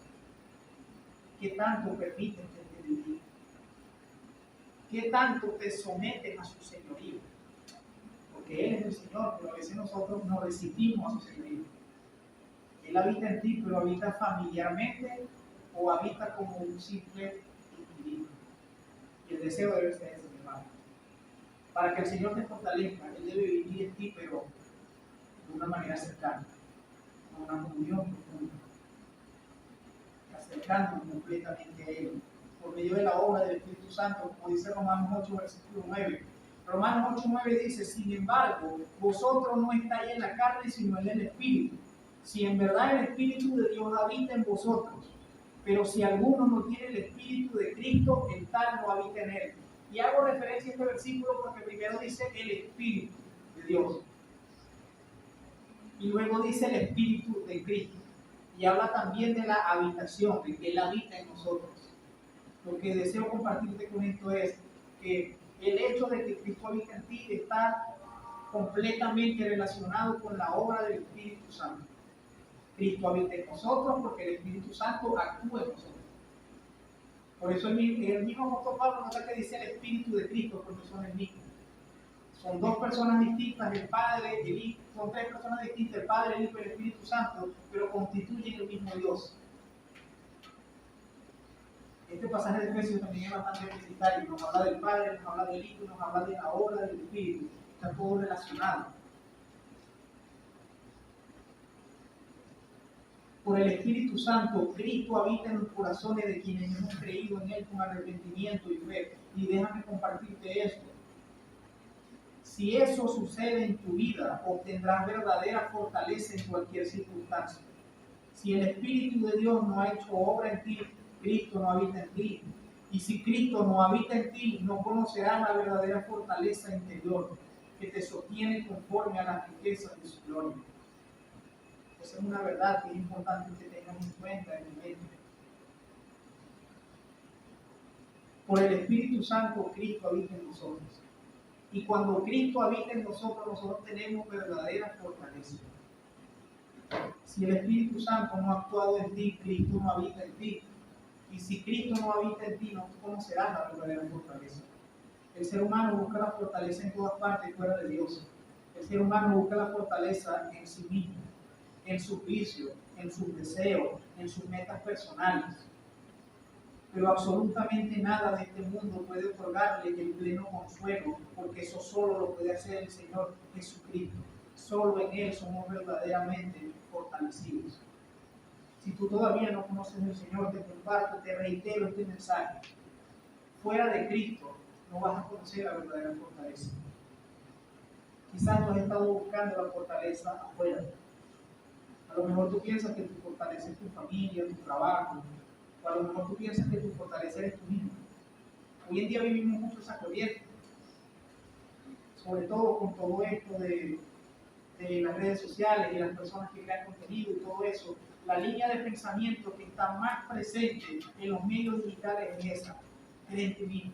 Speaker 1: ¿Qué tanto permites que te dirija? ¿Qué tanto te sometes a su señorío? Porque Él es el Señor, pero a veces nosotros nos resistimos a su señorío. Él habita en ti, pero habita familiarmente o habita como un simple individuo. Y el deseo debe ser ese, mi hermano. Para que el Señor te fortalezca, Él debe vivir en ti, pero de una manera cercana, con una comunión profunda, acercándonos completamente a Él, por medio de la obra del Espíritu Santo, como dice Romanos 8, versículo 9. Romanos 8:9 dice: sin embargo, vosotros no estáis en la carne, sino en el Espíritu. Si en verdad el Espíritu de Dios habita en vosotros. Pero si alguno no tiene el Espíritu de Cristo, el tal no habita en él. Y hago referencia a este versículo porque primero dice el Espíritu de Dios. Y luego dice el Espíritu de Cristo. Y habla también de la habitación, de que Él habita en nosotros. Lo que deseo compartirte con esto es que el hecho de que Cristo habita en ti está completamente relacionado con la obra del Espíritu Santo. Cristo habita en nosotros porque el Espíritu Santo actúa en nosotros. Por eso el mismo apóstol Pablo nota que dice el Espíritu de Cristo, porque son el mismo. Son dos personas distintas, el Padre, el Hijo, son tres personas distintas, el Padre, el Hijo y el Espíritu Santo, pero constituyen el mismo Dios. Este pasaje de Efesios también es bastante explícito, nos habla del Padre, nos habla del Hijo, nos habla de la obra del Espíritu, está todo relacionado. Por el Espíritu Santo, Cristo habita en los corazones de quienes hemos creído en Él con arrepentimiento y fe. Y déjame compartirte esto. Si eso sucede en tu vida, obtendrás verdadera fortaleza en cualquier circunstancia. Si el Espíritu de Dios no ha hecho obra en ti, Cristo no habita en ti. Y si Cristo no habita en ti, no conocerás la verdadera fortaleza interior que te sostiene conforme a las riquezas de su gloria. Esa es una verdad que es importante que tengamos en cuenta en el mente. Por el Espíritu Santo, Cristo habita en nosotros. Y cuando Cristo habita en nosotros, nosotros tenemos verdadera fortaleza. Si el Espíritu Santo no ha actuado en ti, Cristo no habita en ti. Y si Cristo no habita en ti, no conocerás la verdadera fortaleza. El ser humano busca la fortaleza en todas partes fuera de Dios. El ser humano busca la fortaleza en sí mismo, en su juicio, en sus deseos, en sus metas personales. Pero absolutamente nada de este mundo puede otorgarle el pleno consuelo, porque eso solo lo puede hacer el Señor Jesucristo. Solo en Él somos verdaderamente fortalecidos. Si tú todavía no conoces al Señor, te comparto, te reitero este mensaje. Fuera de Cristo no vas a conocer la verdadera fortaleza. Quizás tú has estado buscando la fortaleza afuera. A lo mejor tú piensas que tu fortaleza es tu familia, tu trabajo. O a lo mejor tú piensas que tu fortaleza eres tú mismo. Hoy en día vivimos mucho esa corriente. Sobre todo con todo esto de las redes sociales y las personas que crean contenido y todo eso. La línea de pensamiento que está más presente en los medios digitales es esa. Eres tú mismo.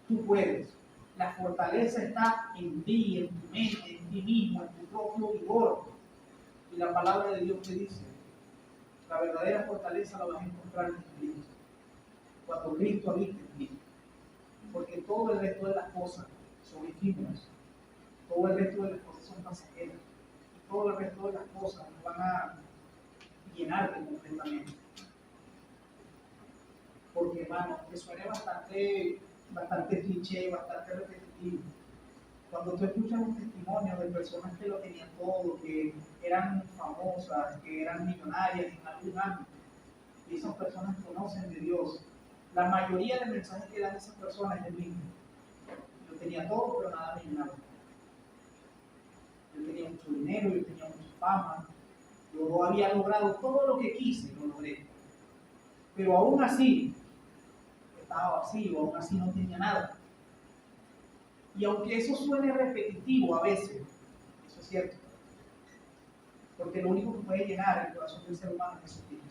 Speaker 1: Tú puedes. La fortaleza está en ti, en tu mente, en ti mismo, en tu propio vigor. Y la palabra de Dios te dice La verdadera fortaleza la vas a encontrar en Cristo. Cuando Cristo habita en ti. Porque todo el resto de las cosas son efímeras. Todo el resto de las cosas son pasajeras. Todo el resto de las cosas nos van a llenarte completamente. Porque, hermano, que suene bastante cliché, bastante repetitivo. Cuando tú escuchas un testimonio de personas que lo tenían todo, que eran famosas, que eran millonarias en algún ámbito, y esas personas conocen de Dios, la mayoría del mensaje que dan esas personas es el mismo. Yo tenía todo, pero nada me llenaba. Yo tenía mucho dinero, yo tenía mucha fama, yo había logrado todo lo que quise, lo logré. Pero aún así, estaba vacío, aún así no tenía nada. Y aunque eso suene repetitivo a veces, eso es cierto. Porque lo único que puede llenar el corazón del ser humano es Jesucristo.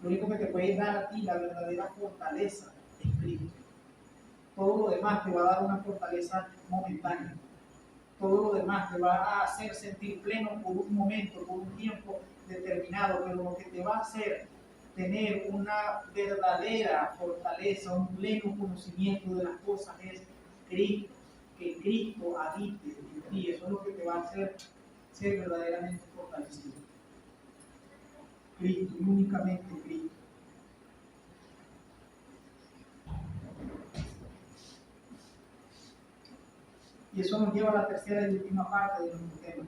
Speaker 1: Lo único que te puede dar a ti la verdadera fortaleza es Cristo. Todo lo demás te va a dar una fortaleza momentánea. Todo lo demás te va a hacer sentir pleno por un momento, por un tiempo determinado, pero lo que te va a hacer tener una verdadera fortaleza, un pleno conocimiento de las cosas es Cristo, que Cristo habite en ti. Eso es lo que te va a hacer ser verdaderamente fortalecido. Cristo, y únicamente Cristo. Y eso nos lleva a la tercera y última parte de nuestro tema.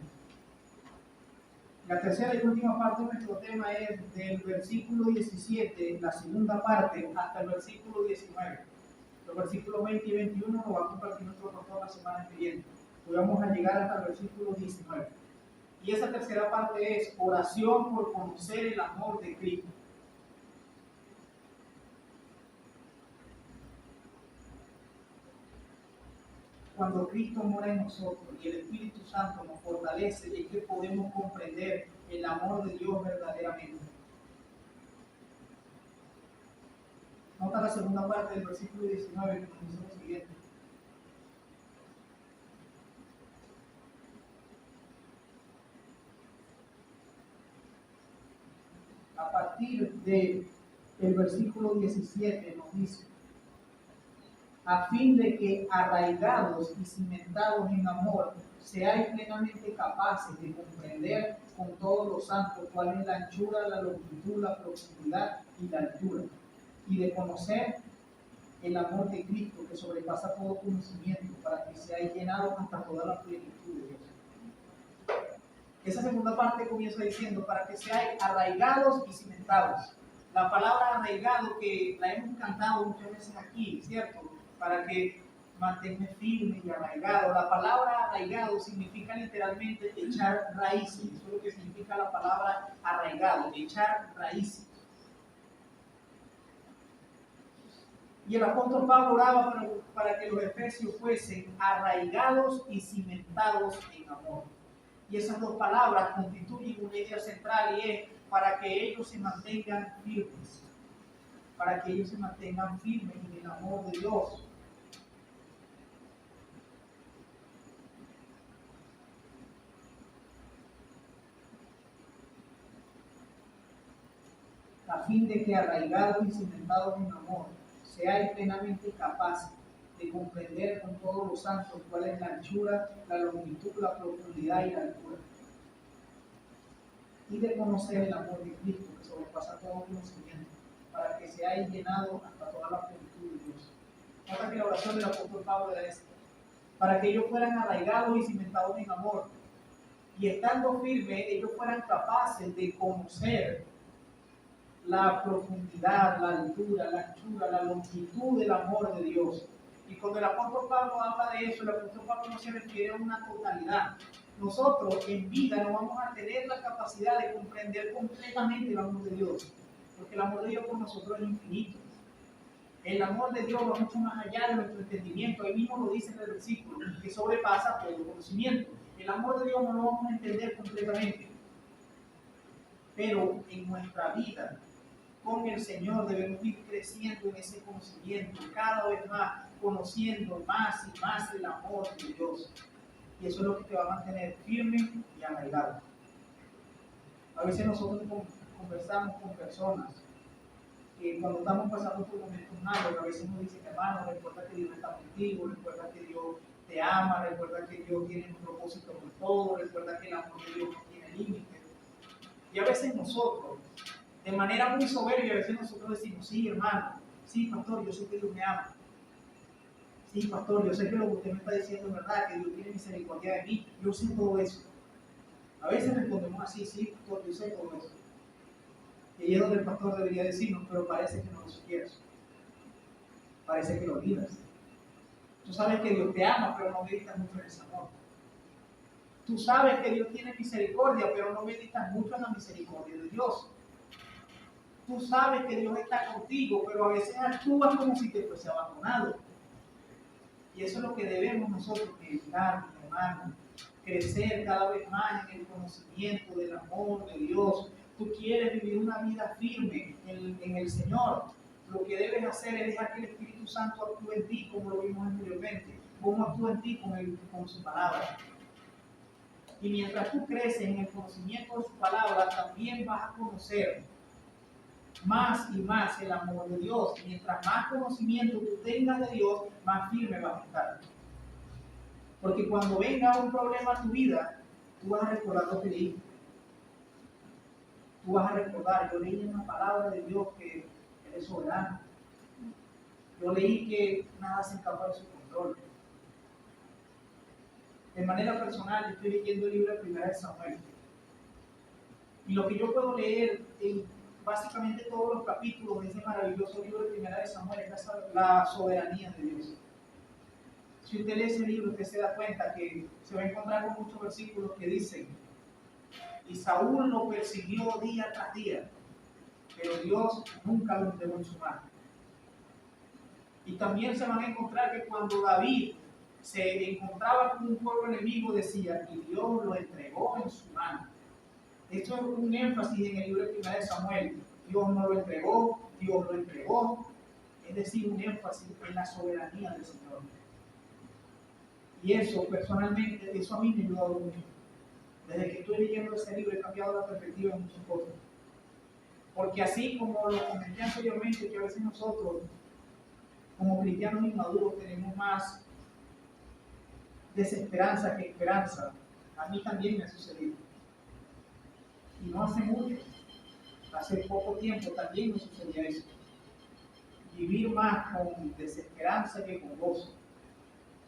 Speaker 1: La tercera y última parte de nuestro tema es del versículo 17, la segunda parte, hasta el versículo 19. Los versículos 20 y 21 lo va a compartir nuestro pastor la semana que viene. Hoy vamos a llegar hasta el versículo 19. Y esa tercera parte es oración por conocer el amor de Cristo. Cuando Cristo mora en nosotros y el Espíritu Santo nos fortalece, es que podemos comprender el amor de Dios verdaderamente. Nota la segunda parte del versículo 19 que nos dice lo siguiente. A partir del versículo 17 nos dice: a fin de que arraigados y cimentados en amor, seáis plenamente capaces de comprender con todos los santos cuál es la anchura, la longitud, la profundidad y la altura, y de conocer el amor de Cristo que sobrepasa todo conocimiento, para que seáis llenados hasta toda la plenitud de Dios. Esa segunda parte comienza diciendo: para que seáis arraigados y cimentados. La palabra arraigado, que la hemos cantado muchas veces aquí, ¿cierto? Para que mantenga firme y arraigado. La palabra arraigado significa literalmente echar raíces. Eso es lo que significa la palabra arraigado, echar raíces. Y el apóstol Pablo oraba para que los efesios fuesen arraigados y cimentados en amor. Y esas dos palabras constituyen una idea central, y es para que ellos se mantengan firmes. Para que ellos se mantengan firmes en el amor de Dios. A fin de que arraigados y cimentados en amor, seáis plenamente capaces de comprender con todos los santos cuál es la anchura, la longitud, la profundidad y la altura. Y de conocer el amor de Cristo que sobrepasa todo conocimiento, para que seáis llenados hasta toda la plenitud de Dios. Nota que la oración del apóstol Pablo era esta: para que ellos fueran arraigados y cimentados en amor, y estando firmes, ellos fueran capaces de conocer la profundidad, la altura, la anchura, la longitud del amor de Dios. Y cuando el apóstol Pablo habla de eso, el apóstol Pablo no se refiere a una totalidad. Nosotros en vida no vamos a tener la capacidad de comprender completamente el amor de Dios, porque el amor de Dios por nosotros es infinito. El amor de Dios va mucho más allá de nuestro entendimiento. Ahí mismo lo dice en el versículo, que sobrepasa todo conocimiento. El amor de Dios no lo vamos a entender completamente, pero en nuestra vida con el Señor debemos ir creciendo en ese conocimiento, cada vez más, conociendo más y más el amor de Dios. Y eso es lo que te va a mantener firme y arraigado. A veces nosotros conversamos con personas que cuando estamos pasando por momentos malos, a veces nos dicen, hermano, recuerda que Dios está contigo, recuerda que Dios te ama, recuerda que Dios tiene un propósito con todo, recuerda que el amor de Dios no tiene límites. Y a veces nosotros, de manera muy soberbia, a veces nosotros decimos, sí, hermano, sí, pastor, yo sé que Dios me ama. Sí, pastor, yo sé que lo que usted me está diciendo es verdad, que Dios tiene misericordia de mí, yo sé todo eso. A veces respondemos así, sí, pastor, yo sé todo eso. Y ahí es donde el pastor debería decirnos, pero parece que no lo supieras. Parece que lo olvidas. Tú sabes que Dios te ama, pero no meditas mucho en ese amor. Tú sabes que Dios tiene misericordia, pero no meditas mucho en la misericordia de Dios. Tú sabes que Dios está contigo, pero a veces actúas como si te fuese abandonado. Y eso es lo que debemos nosotros meditar, mi hermano. Crecer cada vez más en el conocimiento del amor de Dios. Tú quieres vivir una vida firme en el Señor. Lo que debes hacer es dejar que el Espíritu Santo actúe en ti, como lo vimos anteriormente. Cómo actúa en ti con su palabra. Y mientras tú creces en el conocimiento de su palabra, también vas a conocer más y más el amor de Dios. Mientras más conocimiento tú tengas de Dios, más firme vas a estar. Porque cuando venga un problema a tu vida, tú vas a recordar lo que leí. Tú vas a recordar, yo leí en la palabra de Dios que Él es soberano. Yo leí que nada se escapa de su control. De manera personal, yo estoy leyendo el libro de Primera de Samuel. Y lo que yo puedo leer en básicamente todos los capítulos de ese maravilloso libro de Primera de Samuel es la soberanía de Dios. Si usted lee ese libro, usted se da cuenta que se va a encontrar con muchos versículos que dicen, y Saúl lo persiguió día tras día, pero Dios nunca lo entregó en su mano. Y también se van a encontrar que cuando David se encontraba con un pueblo enemigo, decía, y Dios lo entregó en su mano. Esto es un énfasis en el libro de 1 de Samuel. Dios no lo entregó, Dios lo entregó. Es decir, un énfasis en la soberanía del Señor. Y eso, personalmente, eso a mí me ha ayudado mucho. Desde que estoy leyendo ese libro he cambiado la perspectiva en muchas cosas. Porque así como lo comenté anteriormente, que a veces nosotros, como cristianos inmaduros, tenemos más desesperanza que esperanza, a mí también me ha sucedido. Y no hace mucho, hace poco tiempo también me sucedía eso. Vivir más con desesperanza que con gozo.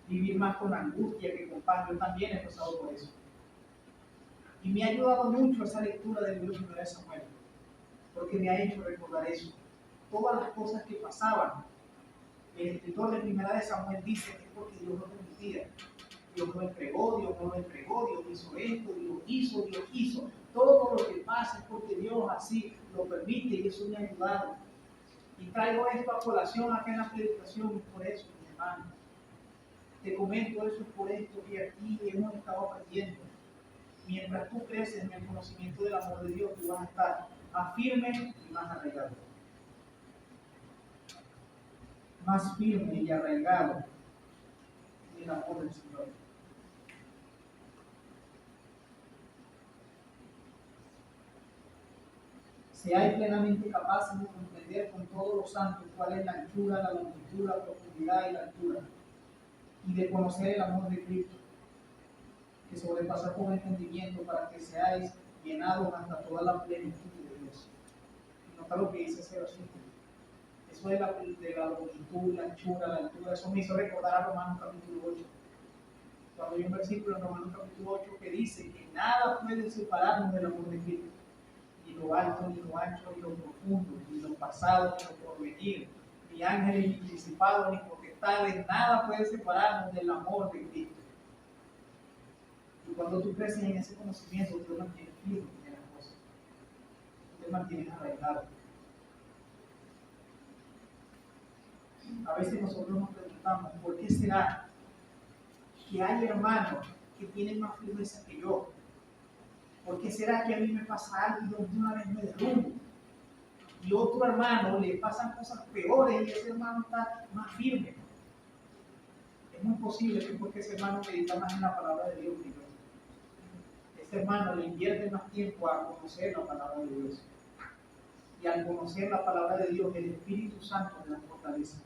Speaker 1: Vivir más con angustia que con paz. Yo también he pasado por eso. Y me ha ayudado mucho esa lectura del libro de 1 de Samuel, porque me ha hecho recordar eso. Todas las cosas que pasaban, el escritor de 1 de Samuel dice que es porque Dios lo permitía. Dios lo entregó, Dios no lo entregó, Dios hizo esto, Dios hizo. Todo lo que pasa es porque Dios así lo permite y eso me ha ayudado. Y traigo esto a colación acá en la predicación por eso, mi hermano. Te comento eso por esto que aquí hemos estado aprendiendo. Mientras tú creces en el conocimiento del amor de Dios, tú vas a estar más firme y más arraigado. Más firme y arraigado en el amor del Señor. Seáis plenamente capaces de comprender con todos los santos cuál es la anchura, la longitud, la profundidad y la altura, y de conocer el amor de Cristo, que sobrepasa con entendimiento, para que seáis llenados hasta toda la plenitud de Dios. Y nota lo que dice ese versículo. Eso de la longitud, la anchura, la altura, eso me hizo recordar a Romanos capítulo 8. Cuando hay un versículo en Romanos capítulo 8 que dice que nada puede separarnos del amor de Cristo. Ni lo alto, ni lo ancho, ni lo profundo, ni lo pasado, ni lo porvenir, ni ángeles, ni principados, ni potestades, nada puede separarnos del amor de Cristo. Y cuando tú creces en ese conocimiento, tú te mantienes firme en las cosas. Tú te mantienes arraigado. A veces nosotros nos preguntamos, ¿por qué será que hay hermanos que tienen más firmeza que yo? ¿Por qué será que a mí me pasa algo y yo de una vez me derrumbo? Y otro hermano le pasan cosas peores y ese hermano está más firme. Es muy posible que porque ese hermano medita más en la palabra de Dios que yo. Ese hermano le invierte más tiempo a conocer la palabra de Dios. Y al conocer la palabra de Dios, el Espíritu Santo le da fortaleza.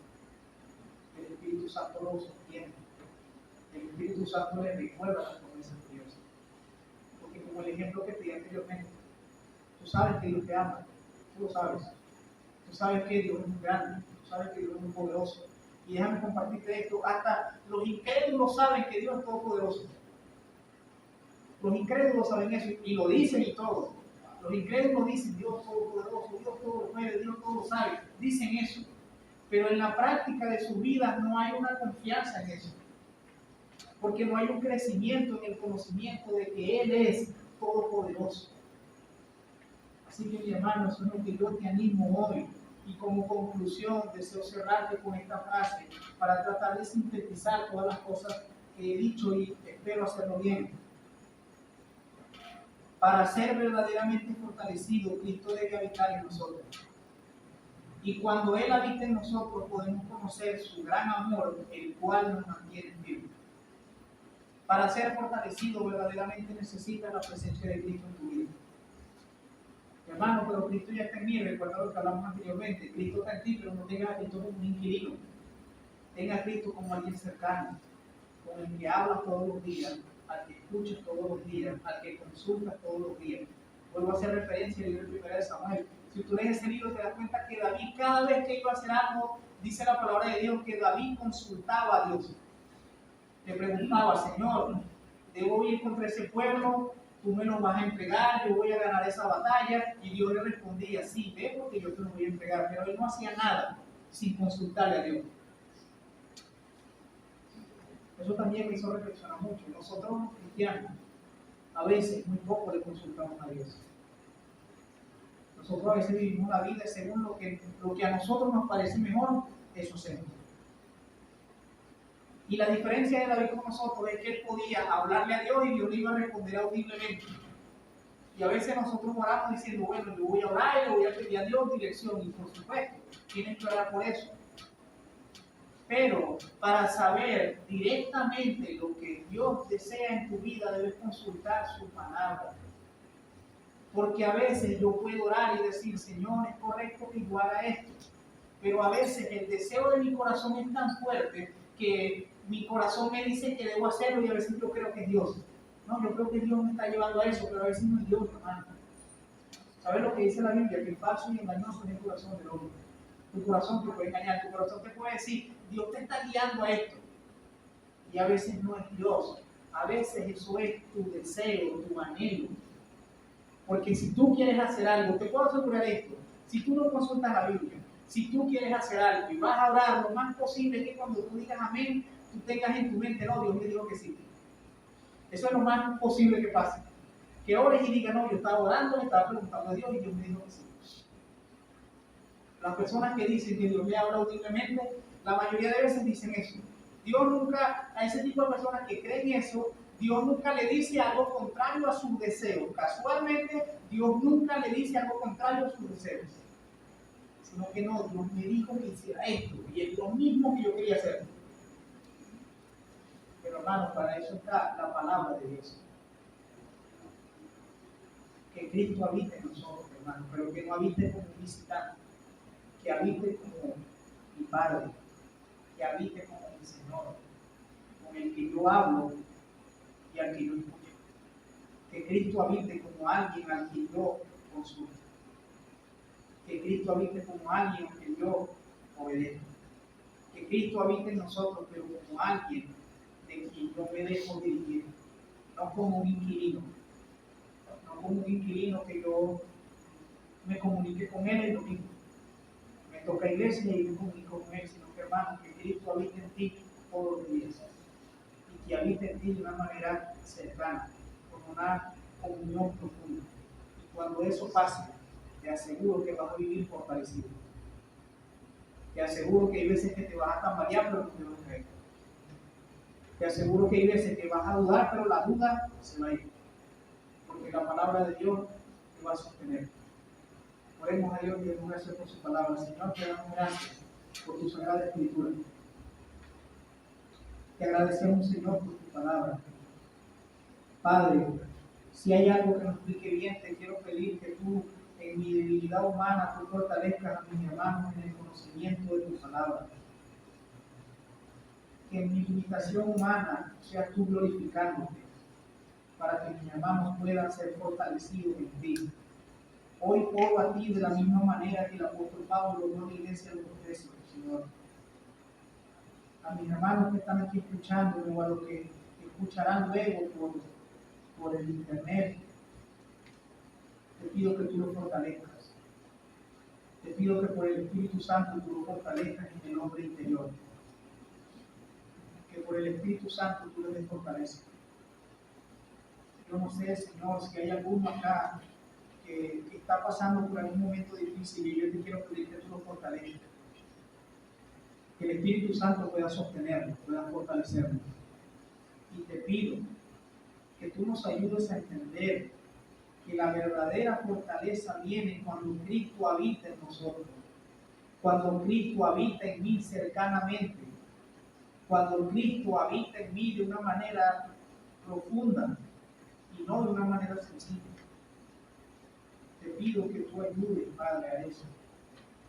Speaker 1: El Espíritu Santo lo sostiene. El Espíritu Santo le recuerda las promesas de Dios. Porque como el ejemplo que te di anteriormente, tú sabes que Dios te ama, tú lo sabes. Tú sabes que Dios es muy grande, tú sabes que Dios es muy poderoso. Y déjame compartirte esto, hasta los incrédulos saben que Dios es todopoderoso. Los incrédulos saben eso y lo dicen y todo. Los incrédulos dicen Dios todopoderoso, Dios todo lo puede, Dios todo lo sabe. Dicen eso. Pero en la práctica de su vida no hay una confianza en eso. Porque no hay un crecimiento en el conocimiento de que Él es todopoderoso. Así que mi hermano, eso es lo que yo te animo hoy. Y como conclusión, deseo cerrarte con esta frase para tratar de sintetizar todas las cosas que he dicho y espero hacerlo bien. Para ser verdaderamente fortalecido, Cristo debe habitar en nosotros. Y cuando Él habita en nosotros, podemos conocer su gran amor, el cual nos mantiene firmes. Para ser fortalecido, verdaderamente necesitas la presencia de Cristo en tu vida. Hermano, pero Cristo ya está en mí, recuerda lo que hablamos anteriormente. Cristo está en ti, pero no tengas a Cristo como un inquilino. Tenga a Cristo como alguien cercano, con el que hablas todos los días, al que escuchas todos los días, al que consultas todos los días. Vuelvo a hacer referencia al libro 1 de Samuel. Si tú lees ese libro, te das cuenta que David, cada vez que iba a hacer algo, dice la palabra de Dios que David consultaba a Dios. Le preguntaba, Señor, ¿debo ir contra ese pueblo? Tú me lo vas a entregar, yo voy a ganar esa batalla. Y Dios le respondía, sí, ve porque yo te lo voy a entregar. Pero él no hacía nada sin consultarle a Dios. Eso también me hizo reflexionar mucho. Nosotros los cristianos, a veces, muy poco le consultamos a Dios. Nosotros a veces vivimos la vida según lo que a nosotros nos parece mejor, eso hacemos. Y la diferencia de David con nosotros es que él podía hablarle a Dios y Dios le iba a responder audiblemente. Y a veces nosotros oramos diciendo, bueno, yo voy a orar y le voy a pedir a Dios dirección. Y por supuesto, tienes que orar por eso. Pero para saber directamente lo que Dios desea en tu vida, debes consultar su palabra. Porque a veces yo puedo orar y decir, Señor, es correcto que yo haga esto. Pero a veces el deseo de mi corazón es tan fuerte que mi corazón me dice que debo hacerlo y a veces yo creo que es Dios. No, yo creo que Dios me está llevando a eso, pero a veces no es Dios, hermano. ¿Sabes lo que dice la Biblia? Que el falso y engañoso es el corazón del hombre. Tu corazón te puede engañar, tu corazón te puede decir, Dios te está guiando a esto. Y a veces no es Dios. A veces eso es tu deseo, tu anhelo. Porque si tú quieres hacer algo, te puedo asegurar esto, si tú no consultas la Biblia, si tú quieres hacer algo y vas a orar, lo más posible es que cuando tú digas amén, tú tengas en tu mente, no, Dios me dijo que sí. Eso es lo más posible que pase. Que ores y digas, no, yo estaba orando, le estaba preguntando a Dios y Dios me dijo que sí. Las personas que dicen que Dios le habla audiblemente, la mayoría de veces dicen eso. Dios nunca, a ese tipo de personas que creen eso, Dios nunca le dice algo contrario a sus deseos. Casualmente, Dios nunca le dice algo contrario a sus deseos. Sino que no, Dios me dijo que hiciera esto y es lo mismo que yo quería hacer. Pero hermanos, para eso está la palabra de Dios. Que Cristo habite en nosotros, hermanos, pero que no habite como un visitante, que habite como mi Padre, que habite como mi Señor, con el que yo hablo y al que yo escucho. Que Cristo habite como alguien al que yo consulto. Que Cristo habite como alguien al que yo obedezco. Que Cristo habite en nosotros, pero como alguien de quien yo me dejo dirigir. No como un inquilino. No como un inquilino que yo me comunique con él en lo mismo. Me toca iglesia y me comunico con él, sino que hermano, que Cristo habite en ti todos los días. Y que habite en ti de una manera cercana, con una comunión profunda. Y cuando eso pase, te aseguro que vas a vivir fortalecido. Te aseguro que hay veces que te vas a tambalear, pero no te vas a caer. Te aseguro que hay veces que vas a dudar, pero la duda se va a ir. Porque la palabra de Dios te va a sostener. Oremos a Dios y demos gracias por su palabra. Señor, te damos gracias por tu sagrada escritura. Te agradecemos, Señor, por tu palabra. Padre, si hay algo que nos explique bien, te quiero pedir que tú que en mi debilidad humana tú fortalezcas a mis hermanos en el conocimiento de tu palabra. Que en mi limitación humana seas tú glorificándote, para que mis hermanos puedan ser fortalecidos en ti. Hoy oro a ti de la misma manera que el apóstol Pablo logró en la iglesia de los Efesios, Señor. A mis hermanos que están aquí escuchando, o a los que escucharán luego por el internet, te pido que tú los fortalezcas. Te pido que por el Espíritu Santo tú los fortalezcas en el hombre interior. Que por el Espíritu Santo tú les des fortaleza. Yo no sé, Señor, si hay alguno acá que está pasando por algún momento difícil y yo te quiero pedir que tú lo fortalezcas. Que el Espíritu Santo pueda sostenerlo, pueda fortalecerlo. Y te pido que tú nos ayudes a entender que la verdadera fortaleza viene cuando Cristo habita en nosotros, cuando Cristo habita en mí cercanamente, cuando Cristo habita en mí de una manera profunda y no de una manera sencilla. Te pido que tú ayudes, Padre, a eso,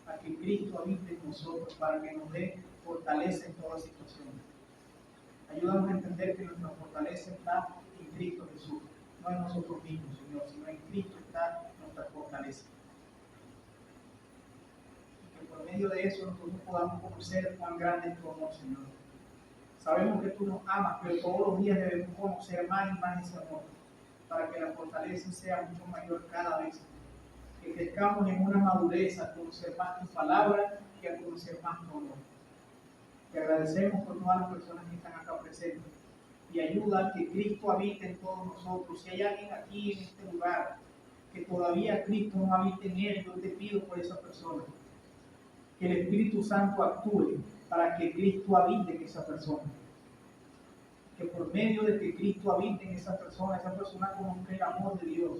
Speaker 1: a que Cristo habite en nosotros, para que nos dé fortaleza en toda situación. Ayúdanos a entender que nuestra fortaleza está en Cristo Jesús, no en nosotros mismos, Señor, sino en Cristo está nuestra fortaleza. Y que por medio de eso nosotros podamos conocer cuán grande es tu amor, Señor. Sabemos que tú nos amas, pero todos los días debemos conocer más y más ese amor, para que la fortaleza sea mucho mayor cada vez. Que crezcamos en una madurez a conocer más tu palabra y a conocer más tu amor. Te agradecemos por todas las personas que están acá presentes y ayuda a que Cristo habite en todos nosotros. Si hay alguien aquí en este lugar que todavía Cristo no habita en él, yo te pido por esa persona que el Espíritu Santo actúe para que Cristo habite en esa persona. Que por medio de que Cristo habite en esa persona conozca el amor de Dios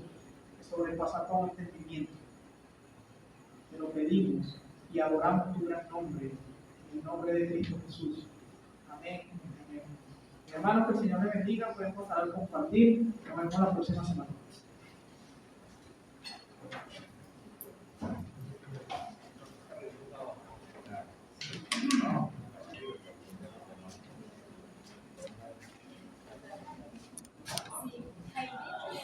Speaker 1: que sobrepasa todo entendimiento. Te lo pedimos y adoramos tu gran nombre, en el nombre de Cristo Jesús. Amén. Amén. Hermanos, que el Señor les bendiga. Pueden pasar al compartir. Nos vemos la próxima semana.